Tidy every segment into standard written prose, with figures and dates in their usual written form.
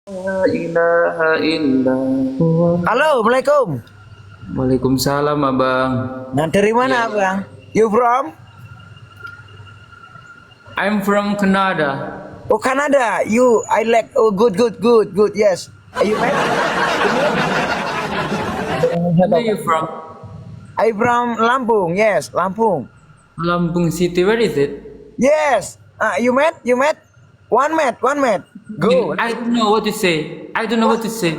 La ilaha illallah. Halo, Assalamualaikum. Waalaikumsalam abang. Nah, dari Iya, mana, Bang? You from? I'm from Canada. Oh, Canada. I like. Oh, good, good, good, good. Yes. Are you married? Where you from? I from Lampung. Yes, Lampung. Lampung City. Where is it? Yes. You met? You met? One met. One met. Go. I don't know what to say. I don't know what What? to say.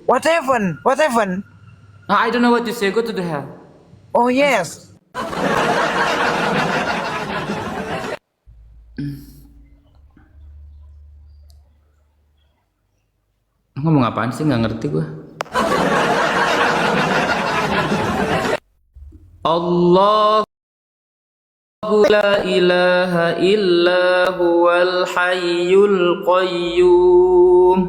What happened? What happened? I don't know what to say. Go to the hell. Oh, yes. Ngomong apaan sih? Nggak ngerti gua. Allah la ilaha illa huwal hayyul qayyum.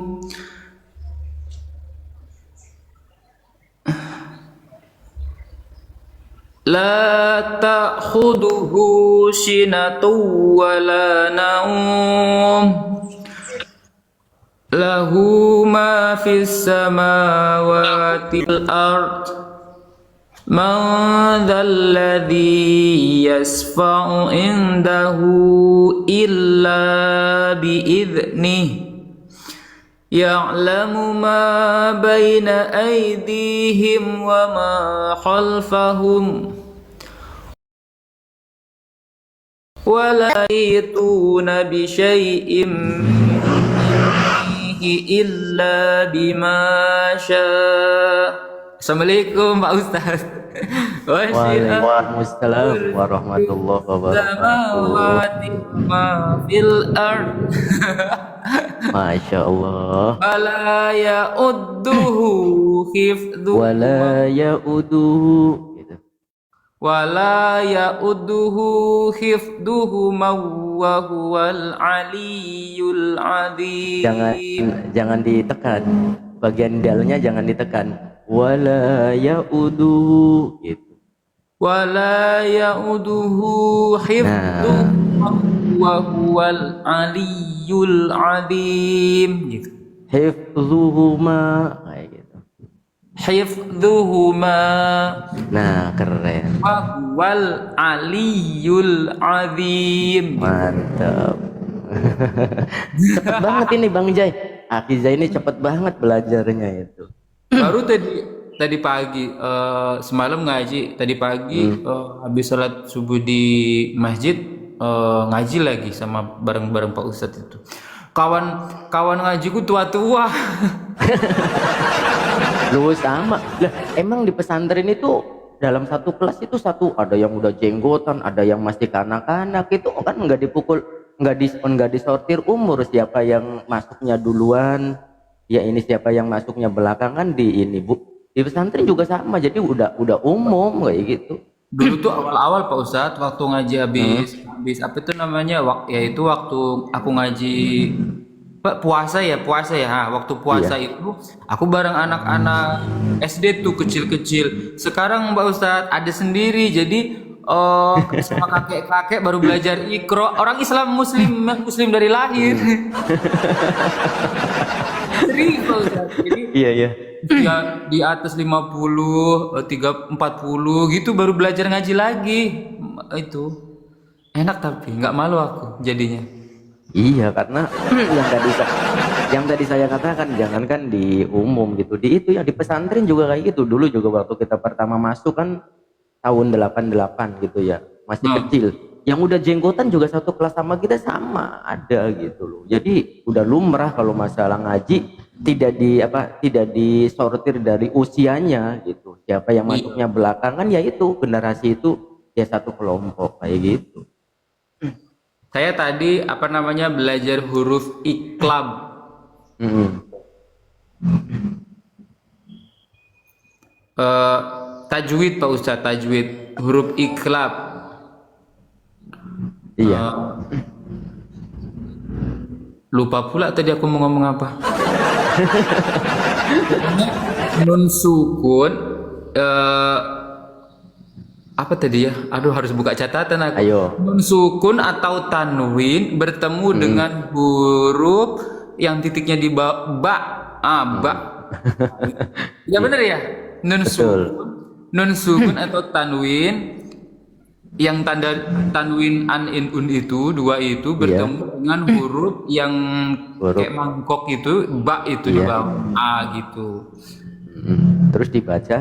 La ta'khuduhu sinatun wa la naum. Lahu ma fis samawati wal ard. Man dhal ladzi yasfa'u indahu illa bi'idhnihi. Ya'lamu ma baina aydihim wa ma khalfahum. ولا يحيطون بشيء من علمه إلا بما شاء. Assalamualaikum Pak Ustaz. Waalaikumsalam warahmatullahi wabarakatuh. Samawati ma fil ard. Masya Allah. Wala ya'udduhu Wala hifdhuhuma ya'uduhu gitu. wala ya'udduhu hifdhuhuma wa huwal aliyyul Jangan adzim. jangan ditekan. Bagian dalnya jangan ditekan. Wala ya'uduhu gitu. Wala ya'udduhu Nah, hifdhuhuma wa huwal aliyyul adzim gitu. hifzuhuma kayak gitu. Hifdhuhuma Nah, keren. wa huwal aliyyul adzim gitu. Mantap. Cepet banget ini Bang Jai. Akiza ini cepet banget belajarnya itu. Baru tadi pagi semalam ngaji, tadi pagi habis sholat subuh di masjid, ngaji lagi sama bareng-bareng Pak Ustadz itu. Kawan ngajiku tua-tua. Lu sama lah, emang di pesantren itu dalam satu kelas itu ada yang udah jenggotan, ada yang masih kanak-kanak, itu kan nggak dipukul, nggak disortir umur, siapa yang masuknya duluan ya ini, siapa yang masuknya belakangan di ini Bu. Di pesantren juga sama, jadi udah umum kayak gitu. Dulu tuh awal-awal Pak Ustadz waktu ngaji habis apa itu namanya, yaitu waktu aku ngaji puasa ya, waktu puasa Iya. itu aku bareng anak-anak SD tuh kecil-kecil. Sekarang Mbak Ustadz ada sendiri, jadi sama kakek-kakek baru belajar Iqra. Orang Islam muslim dari lahir. Serius Pak Ustadz. Jadi Iya, iya. dia di atas 50, 40 gitu baru belajar ngaji lagi. Itu enak tapi nggak malu aku jadinya. Iya, karena yang tadi saya katakan, jangankan di umum gitu, di itu ya di pesantren juga kayak gitu. Dulu juga waktu kita pertama masuk kan tahun 88 gitu ya, masih Nah, kecil. Yang udah jenggotan juga satu kelas sama kita sama ada gitu loh. Jadi udah lumrah kalau masalah ngaji tidak disortir dari usianya gitu. Siapa yang iya. masuknya belakangan ya itu generasi itu ya satu kelompok kayak gitu. Saya tadi apa namanya belajar huruf iklab. Mm-mm. Eh, Tajwid Pak Ustadz, tajwid huruf iklab. Iya. Lupa pula tadi aku mau ngomong apa. Nun sukun, eh, apa tadi ya? Aduh, harus buka catatan aku. Ayo. Nun sukun atau tanwin bertemu dengan huruf yang titiknya di ba. Ba. Ya bener ya? Nun sukun, atau tanwin yang tanda tanwin an in un itu dua itu bertemu dengan huruf yang kayak mangkok itu ba itu di bawah gitu. Terus dibaca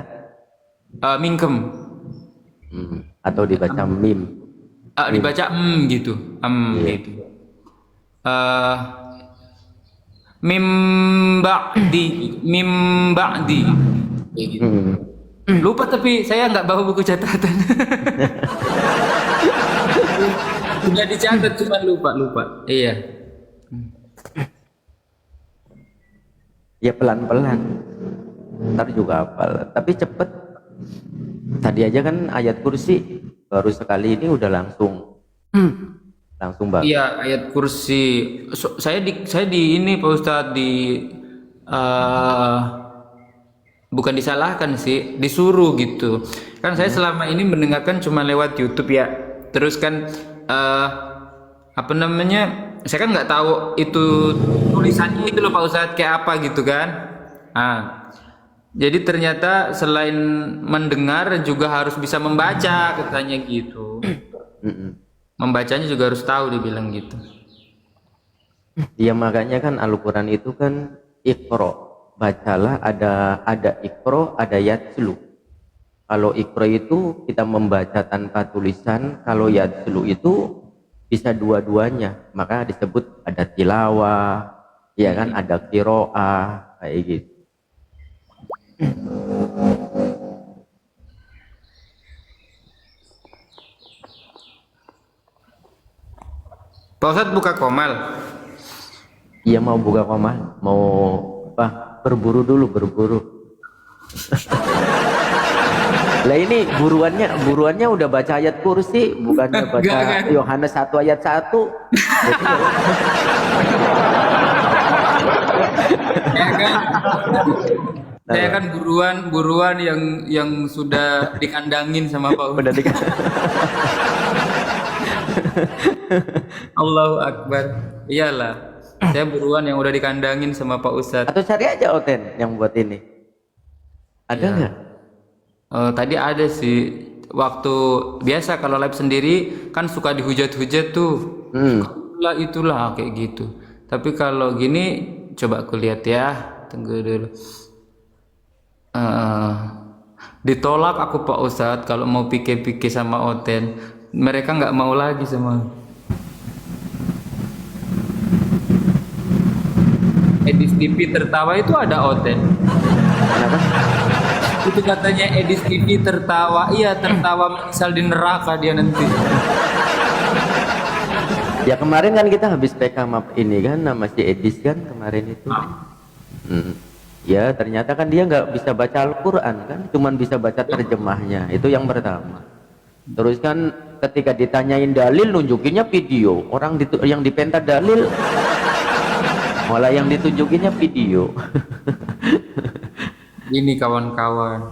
Mingkem atau dibaca mim. Dibaca gitu. Gitu. Mim ba'di kayak gitu. Lupa tapi saya nggak bawa buku catatan. Sudah dicatat cuma lupa. Iya. Ya pelan-pelan. Ntar juga hafal. Tapi cepet. Tadi aja kan ayat kursi baru sekali ini udah langsung banget. Iya, ayat kursi. Saya di ini Pak Ustadz bukan disalahkan sih, disuruh gitu. Kan saya selama ini mendengarkan cuma lewat YouTube ya. Terus kan saya kan nggak tahu itu tulisannya itu loh Pak Ustadz kayak apa gitu kan. Jadi ternyata selain mendengar juga harus bisa membaca katanya gitu. Membacanya juga harus tahu dibilang gitu. Iya makanya kan Al-Quran itu kan Iqra. Bacalah ada Iqra, ada Yatslu. Kalau Iqra itu kita membaca tanpa tulisan, kalau Yatslu itu bisa dua-duanya. Maka disebut ada tilawah, ya kan ada qiraah kayak gitu. Pak Ustadz buka komal. Iya mau buka komal, mau apa? Berburu dulu. Lah ini buruannya udah baca ayat kursi, bukannya baca Yohanes 1 ayat 1. Ya kan? Saya kan buruan yang sudah dikandangin sama Pak Ustadz. Allahu Akbar. Iyalah. Saya buruan yang udah dikandangin sama Pak Ustadz. Atau cari aja Oten yang buat ini. Ada nggak? Tadi ada sih. Waktu biasa kalau live sendiri kan suka dihujat-hujat tuh. Itulah kayak gitu. Tapi kalau gini coba aku lihat ya. Tunggu dulu. Ditolak aku Pak Ustadz kalau mau pike-pike sama Oten. Mereka nggak mau lagi sama Edis TV tertawa itu ada Oten. Kenapa? Itu katanya Edis TV tertawa. Iya tertawa misal di neraka dia nanti. Ya kemarin kan kita habis PK map ini kan nama si Edis kan kemarin itu. Ya ternyata kan dia nggak bisa baca Al-Quran kan, cuman bisa baca terjemahnya. Itu yang pertama. Terus kan ketika ditanyain dalil nunjukinnya video. Orang yang dipenta dalil malah yang ditunjukinnya video. Ini kawan-kawan,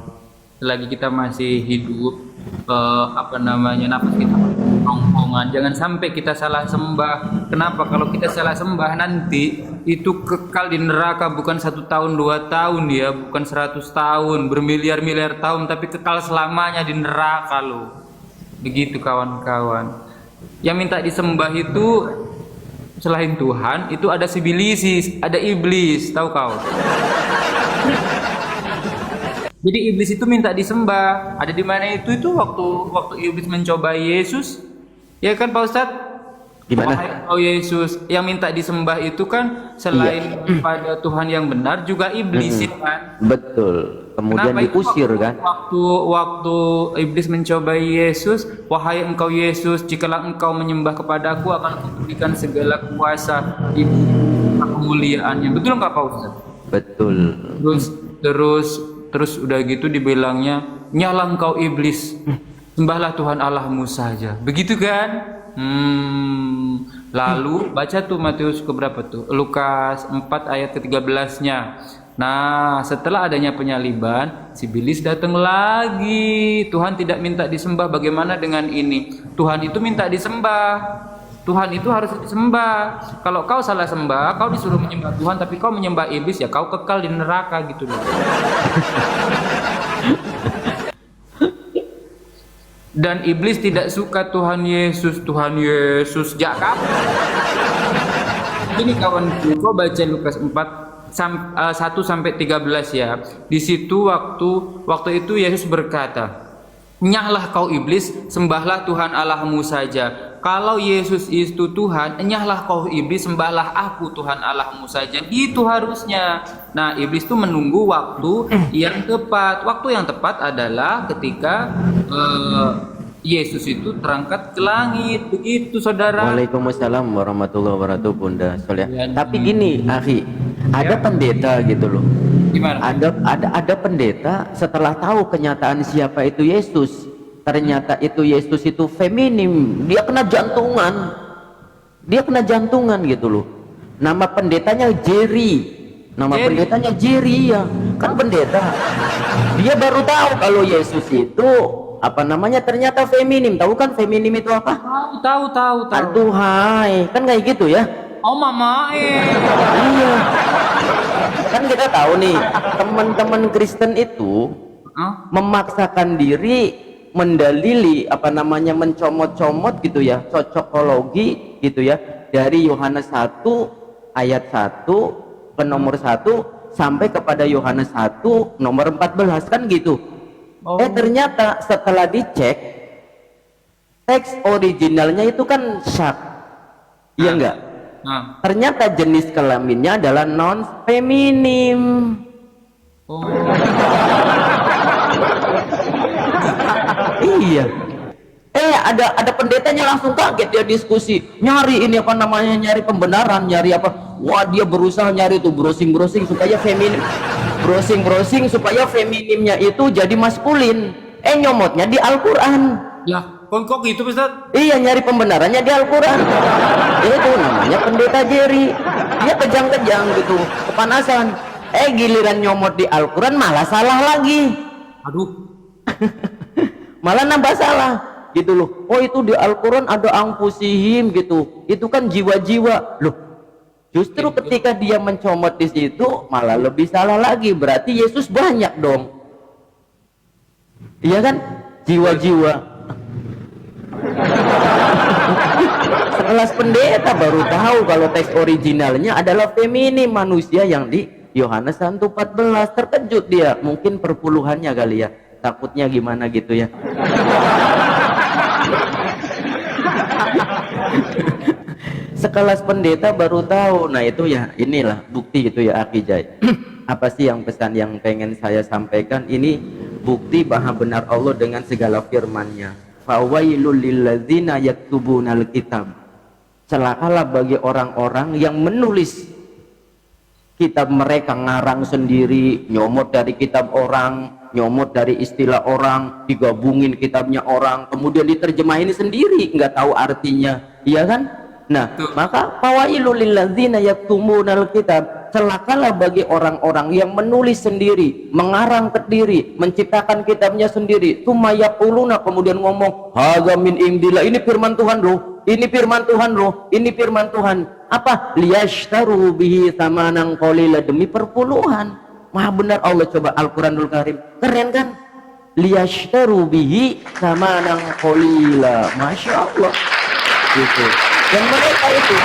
selagi kita masih hidup, nafas kita rongkongan, jangan sampai kita salah sembah. Kenapa? Kalau kita salah sembah nanti itu kekal di neraka bukan 1 tahun 2 tahun ya, bukan 100 tahun, bermiliar-miliar tahun, tapi kekal selamanya di neraka loh. Begitu kawan-kawan. Yang minta disembah itu selain Tuhan itu ada sibilisis, ada iblis, tahu kau? Jadi iblis itu minta disembah. Ada di mana itu waktu iblis mencoba Yesus, ya kan Pak Ustadz? Gimana? Oh Yesus, yang minta disembah itu kan selain pada Tuhan yang benar juga iblis ya kan? Betul. Kemudian diusir kan? Waktu iblis mencoba Yesus, wahai engkau Yesus, jikalau engkau menyembah kepadaku akan kuberikan segala kuasa, kemuliaannya. Betul nggak Pak Ustaz? Betul. Terus udah gitu dibilangnya, nyala engkau iblis, sembahlah Tuhan Allahmu saja. Begitu kan? Lalu baca tuh Matius keberapa tuh? Lukas 4 ayat ke-13-nya. Nah, setelah adanya penyaliban, si iblis datang lagi. Tuhan tidak minta disembah. Bagaimana dengan ini? Tuhan itu minta disembah. Tuhan itu harus disembah. Kalau kau salah sembah, kau disuruh menyembah Tuhan, tapi kau menyembah iblis, ya kau kekal di neraka gitu loh. Dan iblis tidak suka Tuhan Yesus. Tuhan Yesus jak kapan? Ini kawanku, kau baca Lukas 1 sampai 13 ya. Di situ waktu itu Yesus berkata, "Enyahlah kau iblis, sembahlah Tuhan Allahmu saja." Kalau Yesus itu Tuhan, enyahlah kau iblis, sembahlah aku Tuhan Allahmu saja. Itu harusnya. Nah, iblis itu menunggu waktu yang tepat. Waktu yang tepat adalah ketika Yesus itu terangkat ke langit. Begitu, saudara. Waalaikumsalam warahmatullahi wabarakatuh, Bunda Solia. Ya, Tapi gini, akhi, ada pendeta gitu loh. Gimana? Ada pendeta setelah tahu kenyataan siapa itu Yesus, ternyata itu Yesus itu feminim, dia kena jantungan gitu loh. Nama pendetanya Jerry. Pendetanya Jerry ya, kan pendeta. Dia baru tahu kalau Yesus itu ternyata feminim. Tahu kan feminim itu apa? Tahu. Aduhai, kan kayak gitu ya. Oh, mama. Iya. Kan kita tahu nih, teman-teman Kristen itu memaksakan diri mendalili mencomot-comot gitu ya, cocokologi gitu ya, dari Yohanes 1 ayat 1 ke nomor 1 sampai kepada Yohanes 1 nomor 14 kan gitu. Ternyata setelah dicek teks originalnya itu kan syak, iya enggak? Ternyata jenis kelaminnya adalah non feminim. Iya. Ada pendetanya langsung kaget, dia diskusi, nyari pembenaran, nyari apa? Wah, dia berusaha nyari itu browsing supaya feminim. Browsing supaya feminimnya itu jadi maskulin. Nyomotnya di Al-Qur'an. Ya, kok gitu, Ustaz? Iya, nyari pembenarannya di Al-Qur'an. Itu namanya pendeta Jerry. Dia kejang-kejang gitu, kepanasan. Giliran nyomot di Al-Qur'an malah salah lagi. Aduh. Malah nambah salah gitu loh. Oh, itu di Al-Quran ada angpusihim gitu, itu kan jiwa-jiwa loh. Justru ketika dia mencomot di situ malah lebih salah lagi, berarti Yesus banyak dong, iya kan, jiwa-jiwa. Sekelas pendeta baru tahu kalau teks originalnya adalah feminim, manusia yang di Yohanes 1:14. Terkejut dia, mungkin perpuluhannya kali ya, takutnya gimana gitu ya. Sekelas pendeta baru tahu. Nah itu ya, inilah bukti gitu ya, Aki Jai. Apa sih yang pesan yang pengen saya sampaikan ini? Bukti bahwa benar Allah dengan segala firman-Nya. Fawailul lilladzina yaktubunal kitab. Celakalah bagi orang-orang yang menulis kitab mereka, ngarang sendiri, nyomot dari kitab orang, nyomot dari istilah orang, digabungin kitabnya orang, kemudian diterjemahin sendiri, nggak tahu artinya, iya kan? Nah, maka fawailul lilladzina yaktumunal kitab, celakalah bagi orang-orang yang menulis sendiri, mengarang sendiri, menciptakan kitabnya sendiri, tsumma yaquluna, kemudian ngomong, hadza min indillah, ini firman Tuhan loh, ini firman Tuhan loh, ini firman Tuhan. Apa? Liyashtaru bihi tsamanan qalila, demi perpuluhan. Maha benar Allah. Coba Al-Quranul Karim, keren kan? Liyashtaru bihi tsamanan qalila, masya Allah gitu. Dan mereka itu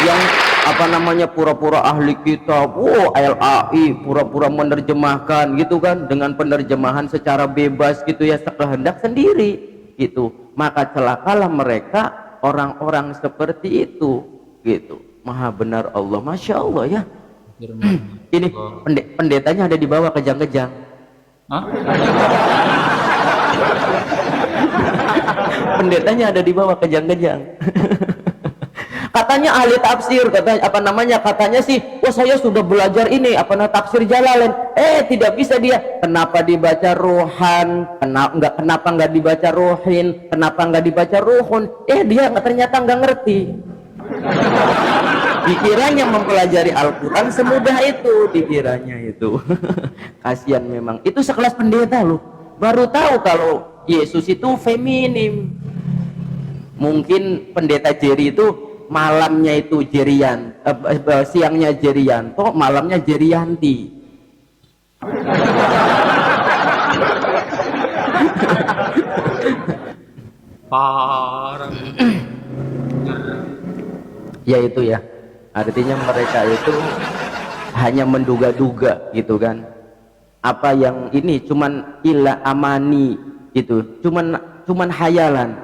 yang pura-pura ahli kitab, LAI, pura-pura menerjemahkan gitu kan, dengan penerjemahan secara bebas gitu ya, sekehendak sendiri gitu. Maka celakalah mereka, orang-orang seperti itu gitu. Maha benar Allah, masya Allah ya. Ini pendetanya ada di bawah, kejang-kejang. Pendetanya ada di bawah, kejang-kejang. Katanya ahli tafsir, katanya sih, saya sudah belajar ini tafsir Jalalain. Tidak bisa dia. Kenapa dibaca ruhan? Kenapa nggak dibaca ruhin? Kenapa nggak dibaca ruhun? Dia ternyata nggak ngerti. Dikiranya mempelajari Al-Quran semudah itu, dikiranya itu. Kasihan memang. Itu sekelas pendeta loh, baru tahu kalau Yesus itu feminim. Mungkin pendeta Jerry itu malamnya itu siangnya Jerianto, malamnya Jerianti. Parah. Ya itu ya, artinya mereka itu hanya menduga-duga gitu kan, apa yang ini cuman ila amani gitu, cuman hayalan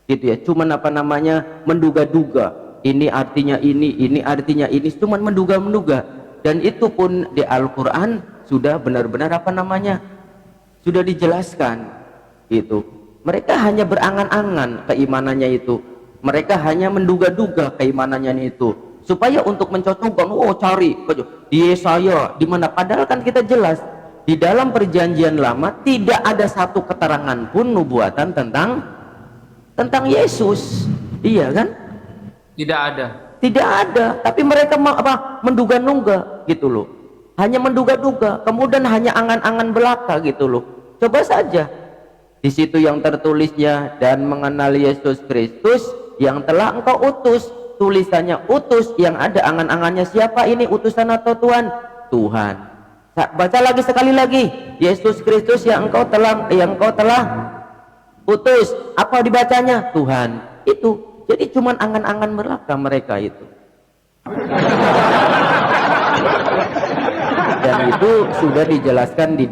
gitu ya, cuman apa namanya menduga-duga, ini artinya ini artinya ini, cuman menduga-menduga. Dan itu pun di Al-Quran sudah benar-benar apa namanya, sudah dijelaskan gitu. Mereka hanya berangan-angan keimanannya itu, mereka hanya menduga-duga keimanannya itu, supaya untuk mencocokkan, oh cari di Yesaya di mana, padahal kan kita jelas di dalam perjanjian lama tidak ada satu keterangan pun nubuatan tentang Yesus, iya kan? Tidak ada. Tidak ada, tapi mereka menduga-duga gitu loh, hanya menduga-duga, kemudian hanya angan-angan belaka gitu loh. Coba saja di situ yang tertulisnya, dan mengenal Yesus Kristus yang telah engkau utus, tulisannya utus, yang ada angan-angannya siapa ini, utusan atau Tuhan? Tuhan. Baca lagi sekali lagi, Yesus Kristus yang engkau telah utus, apa dibacanya? Tuhan. Itu jadi cuman angan-angan belaka mereka itu. Dan itu sudah dijelaskan di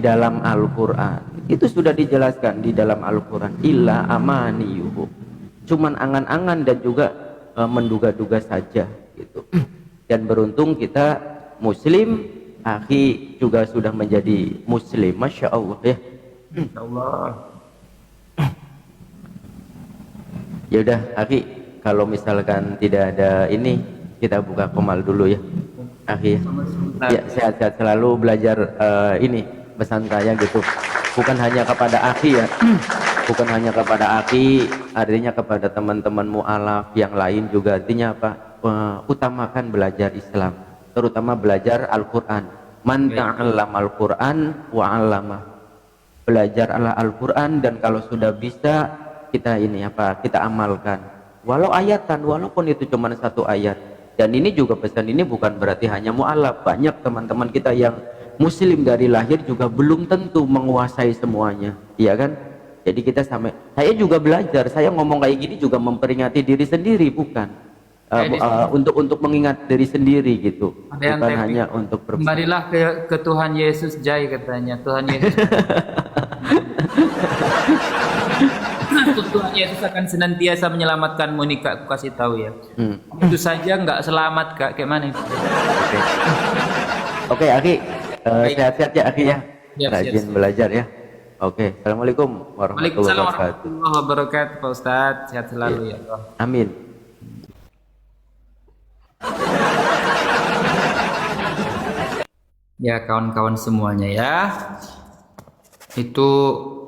dalam Al-Quran. Itu sudah dijelaskan di dalam Al-Quran. Illa amaniyuhu, cuman angan-angan dan juga menduga-duga saja gitu. Dan beruntung kita Muslim, akhi juga sudah menjadi Muslim, masya Allah ya. Allah. Ya udah akhi, kalau misalkan tidak ada ini, kita buka komal dulu ya akhi. Ya, sehat-sehat selalu, belajar ini pesan saya gitu, bukan hanya kepada akhi ya, bukan hanya kepada akhi, artinya kepada teman-teman mu'alaf yang lain juga. Artinya apa? Utamakan belajar Islam, terutama belajar Al-Quran. Man ta'allama Al-Quran wa 'allama, belajar Al-Quran, dan kalau sudah bisa kita ini apa, kita amalkan walau ayatan, walaupun itu cuma satu ayat. Dan ini juga, pesan ini bukan berarti hanya mu'alaf, banyak teman-teman kita yang Muslim dari lahir juga belum tentu menguasai semuanya, iya kan? Jadi kita saya juga belajar, saya ngomong kayak gini juga memperingati diri sendiri, bukan untuk mengingat diri sendiri gitu, bukan hanya untuk kembalilah ke Tuhan Yesus Jai, katanya Tuhan Yesus. Tuhan Yesus akan senantiasa menyelamatkanmu nih kak, aku kasih tahu ya. Itu saja nggak selamat kak, kayak mana itu? Oke, akhi, sehat-sehat ya akhi ya, rajin belajar ya. Oke, assalamualaikum warahmatullahi wabarakatuh. Pak Ustadz, sehat selalu ya. Amin. Ya kawan-kawan semuanya ya, itu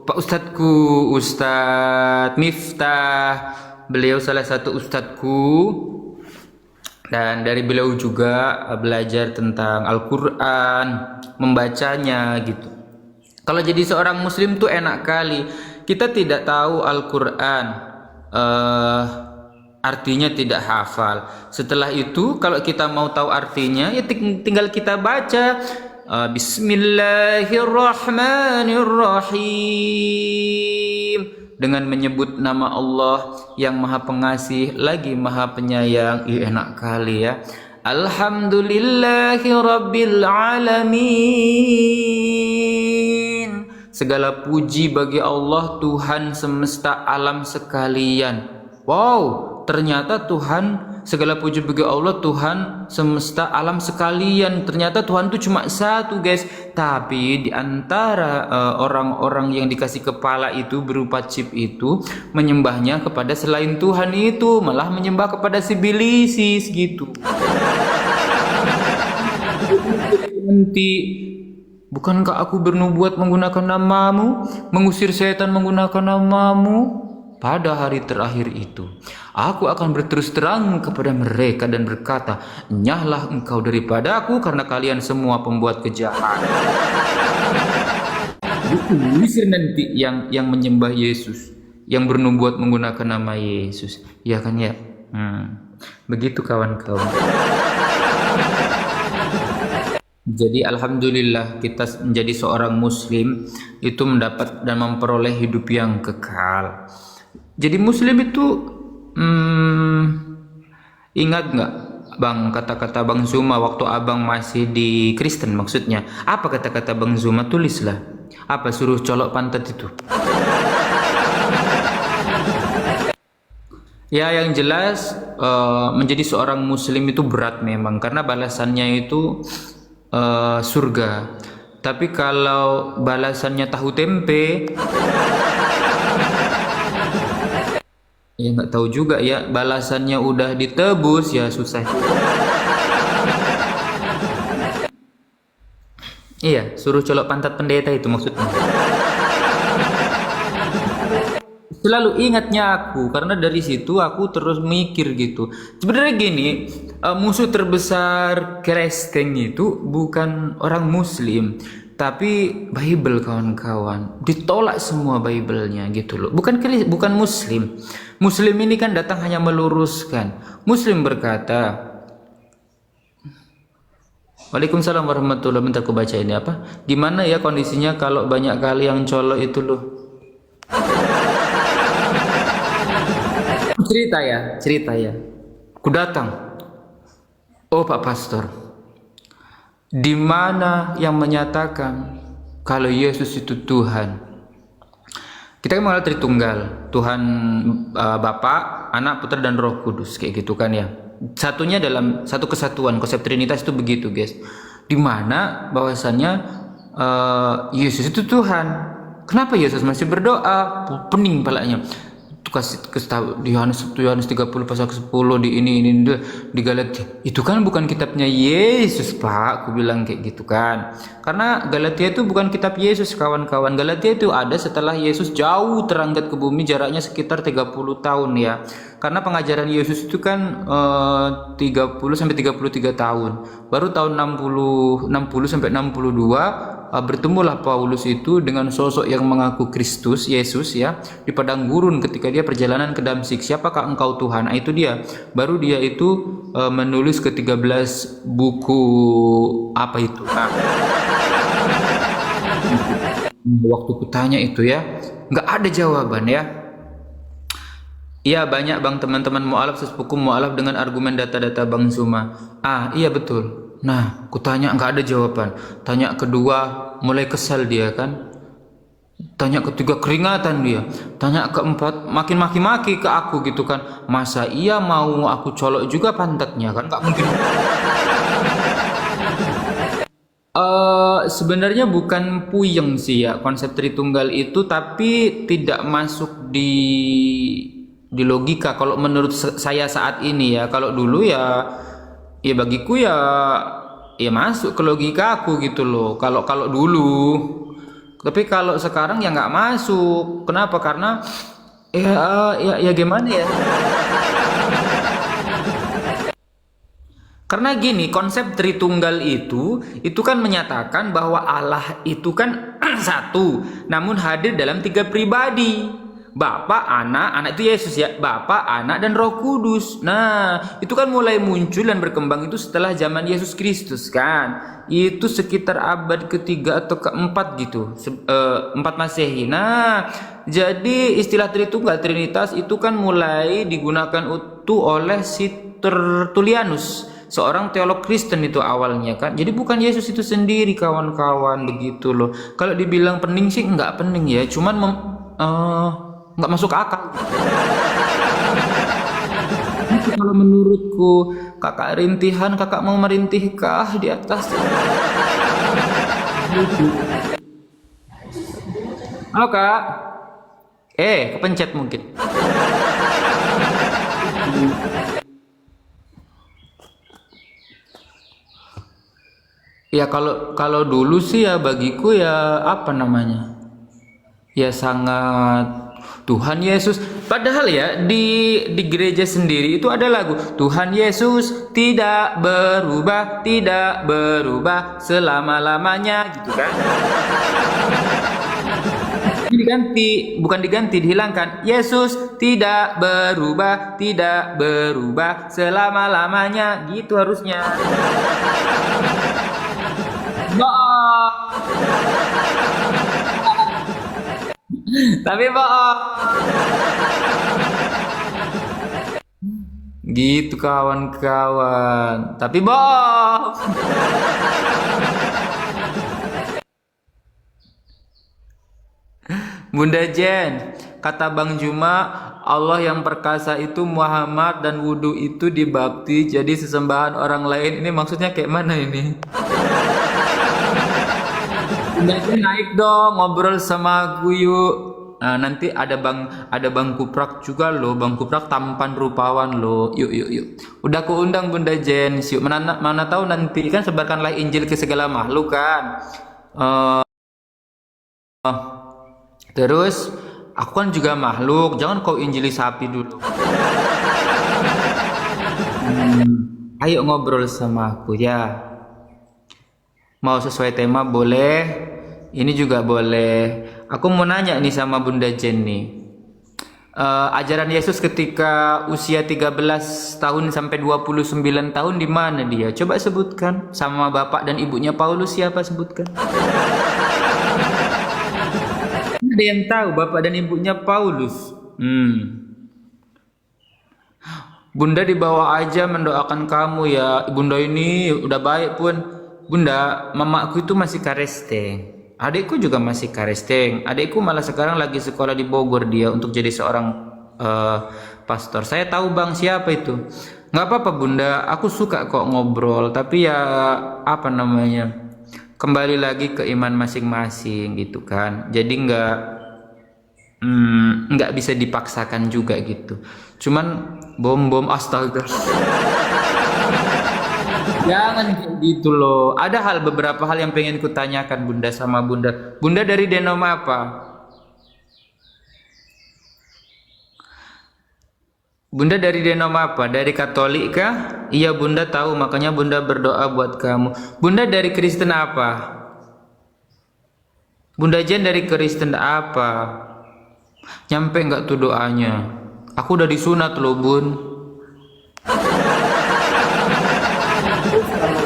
Pak Ustadzku, Ustadz Miftah, beliau salah satu ustadzku, dan dari beliau juga belajar tentang Al-Quran, membacanya gitu. Kalau jadi seorang muslim tuh enak kali, kita tidak tahu Al-Quran, artinya tidak hafal. Setelah itu kalau kita mau tahu artinya, ya tinggal kita baca. Bismillahirrahmanirrahim, dengan menyebut nama Allah yang maha pengasih lagi maha penyayang. Enak kali ya. Alhamdulillahi rabbil alamin, segala puji bagi Allah Tuhan semesta alam sekalian. Wow, ternyata Tuhan, segala puji bagi Allah Tuhan semesta alam sekalian. Ternyata Tuhan itu cuma satu guys, tapi di antara orang-orang yang dikasih kepala itu berupa chip itu menyembahnya kepada selain Tuhan, itu malah menyembah kepada si Bilisis gitu. Nanti, bukankah aku bernubuat menggunakan namamu, mengusir setan menggunakan namamu? Pada hari terakhir itu, aku akan berterus terang kepada mereka dan berkata, nyahlah engkau daripada aku, karena kalian semua pembuat kejahatan. Diusir nanti yang menyembah Yesus, yang bernubuat menggunakan nama Yesus, ya kan ya? Begitu kawan-kawan. Jadi alhamdulillah kita menjadi seorang muslim itu mendapat dan memperoleh hidup yang kekal. Jadi muslim itu ingat nggak Bang kata-kata Bang Zuma waktu abang masih di Kristen maksudnya? Apa kata-kata Bang Zuma? Tulislah. Apa suruh colok pantat itu? Ya yang jelas menjadi seorang muslim itu berat memang karena balasannya itu surga. Tapi kalau balasannya tahu tempe, ya nggak tahu juga ya. Balasannya udah ditebus ya susah. Iya, suruh colok pantat pendeta itu maksudnya. Selalu ingatnya aku karena dari situ aku terus mikir gitu. Sebenarnya gini, musuh terbesar Kristen itu bukan orang Muslim, tapi Bible kawan-kawan. Ditolak semua Bible-nya gitu loh. Bukan Muslim. Muslim ini kan datang hanya meluruskan. Muslim berkata, Waalaikumsalam warahmatullahi wabarakatuh. Bentar aku baca ini apa? Gimana ya kondisinya kalau banyak kali yang colok itu loh? Cerita ya. Ku datang. Oh Pak Pastor, di mana yang menyatakan kalau Yesus itu Tuhan? Kita kan mengenal Tritunggal, Tuhan Bapa, Anak, Putra dan Roh Kudus kayak gitu kan ya. Satunya dalam satu kesatuan, konsep Trinitas itu begitu guys. Di mana bahwasannya Yesus itu Tuhan. Kenapa Yesus masih berdoa? Pening palanya. Kasih di Yohanes 30 pasal ke-10 di ini di Galatia. Itu kan bukan kitabnya Yesus, Pak. Aku bilang kayak gitu kan. Karena Galatia itu bukan kitab Yesus, kawan-kawan. Galatia itu ada setelah Yesus jauh terangkat ke bumi, jaraknya sekitar 30 tahun ya. Karena pengajaran Yesus itu kan 30 sampai 33 tahun. Baru tahun 60 sampai 62 bertemulah Paulus itu dengan sosok yang mengaku Kristus, Yesus ya, di padang gurun ketika dia perjalanan ke Damsik. Siapakah engkau Tuhan? Nah, itu dia. Baru dia itu menulis ke-13 buku apa itu? Nah, waktu kutanya itu ya, nggak ada jawaban ya. Iya banyak bang teman-teman mu'alaf sesepuku mu'alaf dengan argumen data-data Bang Zuma. Iya betul. Nah, kutanya nggak ada jawaban. Tanya kedua mulai kesal dia kan. Tanya ketiga keringatan dia. Tanya keempat makin maki-maki ke aku gitu kan. Masa iya mau aku colok juga pantatnya kan? Nggak mungkin. Sebenarnya bukan puyeng sih ya konsep Tritunggal itu, tapi tidak masuk di logika kalau menurut saya saat ini ya. Kalau dulu ya bagiku ya masuk ke logika aku gitu loh kalau dulu, tapi kalau sekarang ya nggak masuk. Kenapa? Karena ya gimana ya, karena gini, konsep Tritunggal itu kan menyatakan bahwa Allah itu kan satu namun hadir dalam 3 pribadi. Bapa, anak itu Yesus ya, Bapa, Anak dan Roh Kudus. Nah, itu kan mulai muncul dan berkembang itu setelah zaman Yesus Kristus kan. Itu sekitar abad ke-3 atau ke-4 gitu, 4 Masehi. Nah, jadi istilah Tritunggal, Trinitas itu kan mulai digunakan utuh oleh si Tertullianus, seorang teolog Kristen itu awalnya kan. Jadi bukan Yesus itu sendiri kawan-kawan begitu loh. Kalau dibilang pening sih nggak pening ya, cuman nggak masuk akal. Kalau menurutku kakak rintihan, kakak mau merintihkah di atas? Halo kak, kepencet mungkin. Ya kalau dulu sih ya bagiku ya apa namanya, ya sangat Tuhan Yesus. Padahal ya di gereja sendiri itu ada lagu Tuhan Yesus tidak berubah selama-lamanya gitu kan. Jadi diganti, bukan diganti, dihilangkan. Yesus tidak berubah selama-lamanya, gitu harusnya. Bohong. Tapi bohong. Gitu kawan-kawan. Tapi bohong. Bunda Jen, kata Bang Juma, Allah yang perkasa itu Muhammad dan wudhu itu dibaptis jadi sesembahan orang lain. Ini maksudnya kayak mana ini? Bunda Jen naik dong, ngobrol sama aku yuk. Nah, nanti ada Bang Kuprak juga loh, Bang Kuprak tampan rupawan loh. Yuk. Udah aku undang Bunda Jen, yuk. Mana tahu nanti kan sebarkanlah Injil ke segala makhluk kan. Terus aku kan juga makhluk, jangan kau injili sapi dulu. Ayo ngobrol sama aku ya. Mau sesuai tema boleh, ini juga boleh. Aku mau nanya nih sama Bunda Jen nih. Ajaran Yesus ketika usia 13 tahun sampai 29 tahun di mana dia? Coba sebutkan. Sama bapak dan ibunya Paulus siapa, sebutkan. Ada yang tahu bapak dan ibunya Paulus? Bunda di bawah aja mendoakan kamu ya. Bunda ini udah baik pun. Bunda, mamaku itu masih karesteng. Adikku juga masih karesteng. Adikku malah sekarang lagi sekolah di Bogor dia untuk jadi seorang pastor. Saya tahu bang siapa itu. Nggak apa-apa Bunda, aku suka kok ngobrol. Tapi ya apa namanya? Kembali lagi ke iman masing-masing gitu kan. Jadi nggak bisa dipaksakan juga gitu. Cuman bom astaga. Jangan kayak gitu loh. Ada beberapa hal yang pengen kutanyakan Bunda sama Bunda. Bunda dari denom apa? Bunda dari denom apa? Dari Katolik kah? Iya Bunda tahu, makanya Bunda berdoa buat kamu. Bunda dari Kristen apa? Bunda Jen dari Kristen apa? Nyampe nggak tuh doanya? Aku udah disunat loh Bun.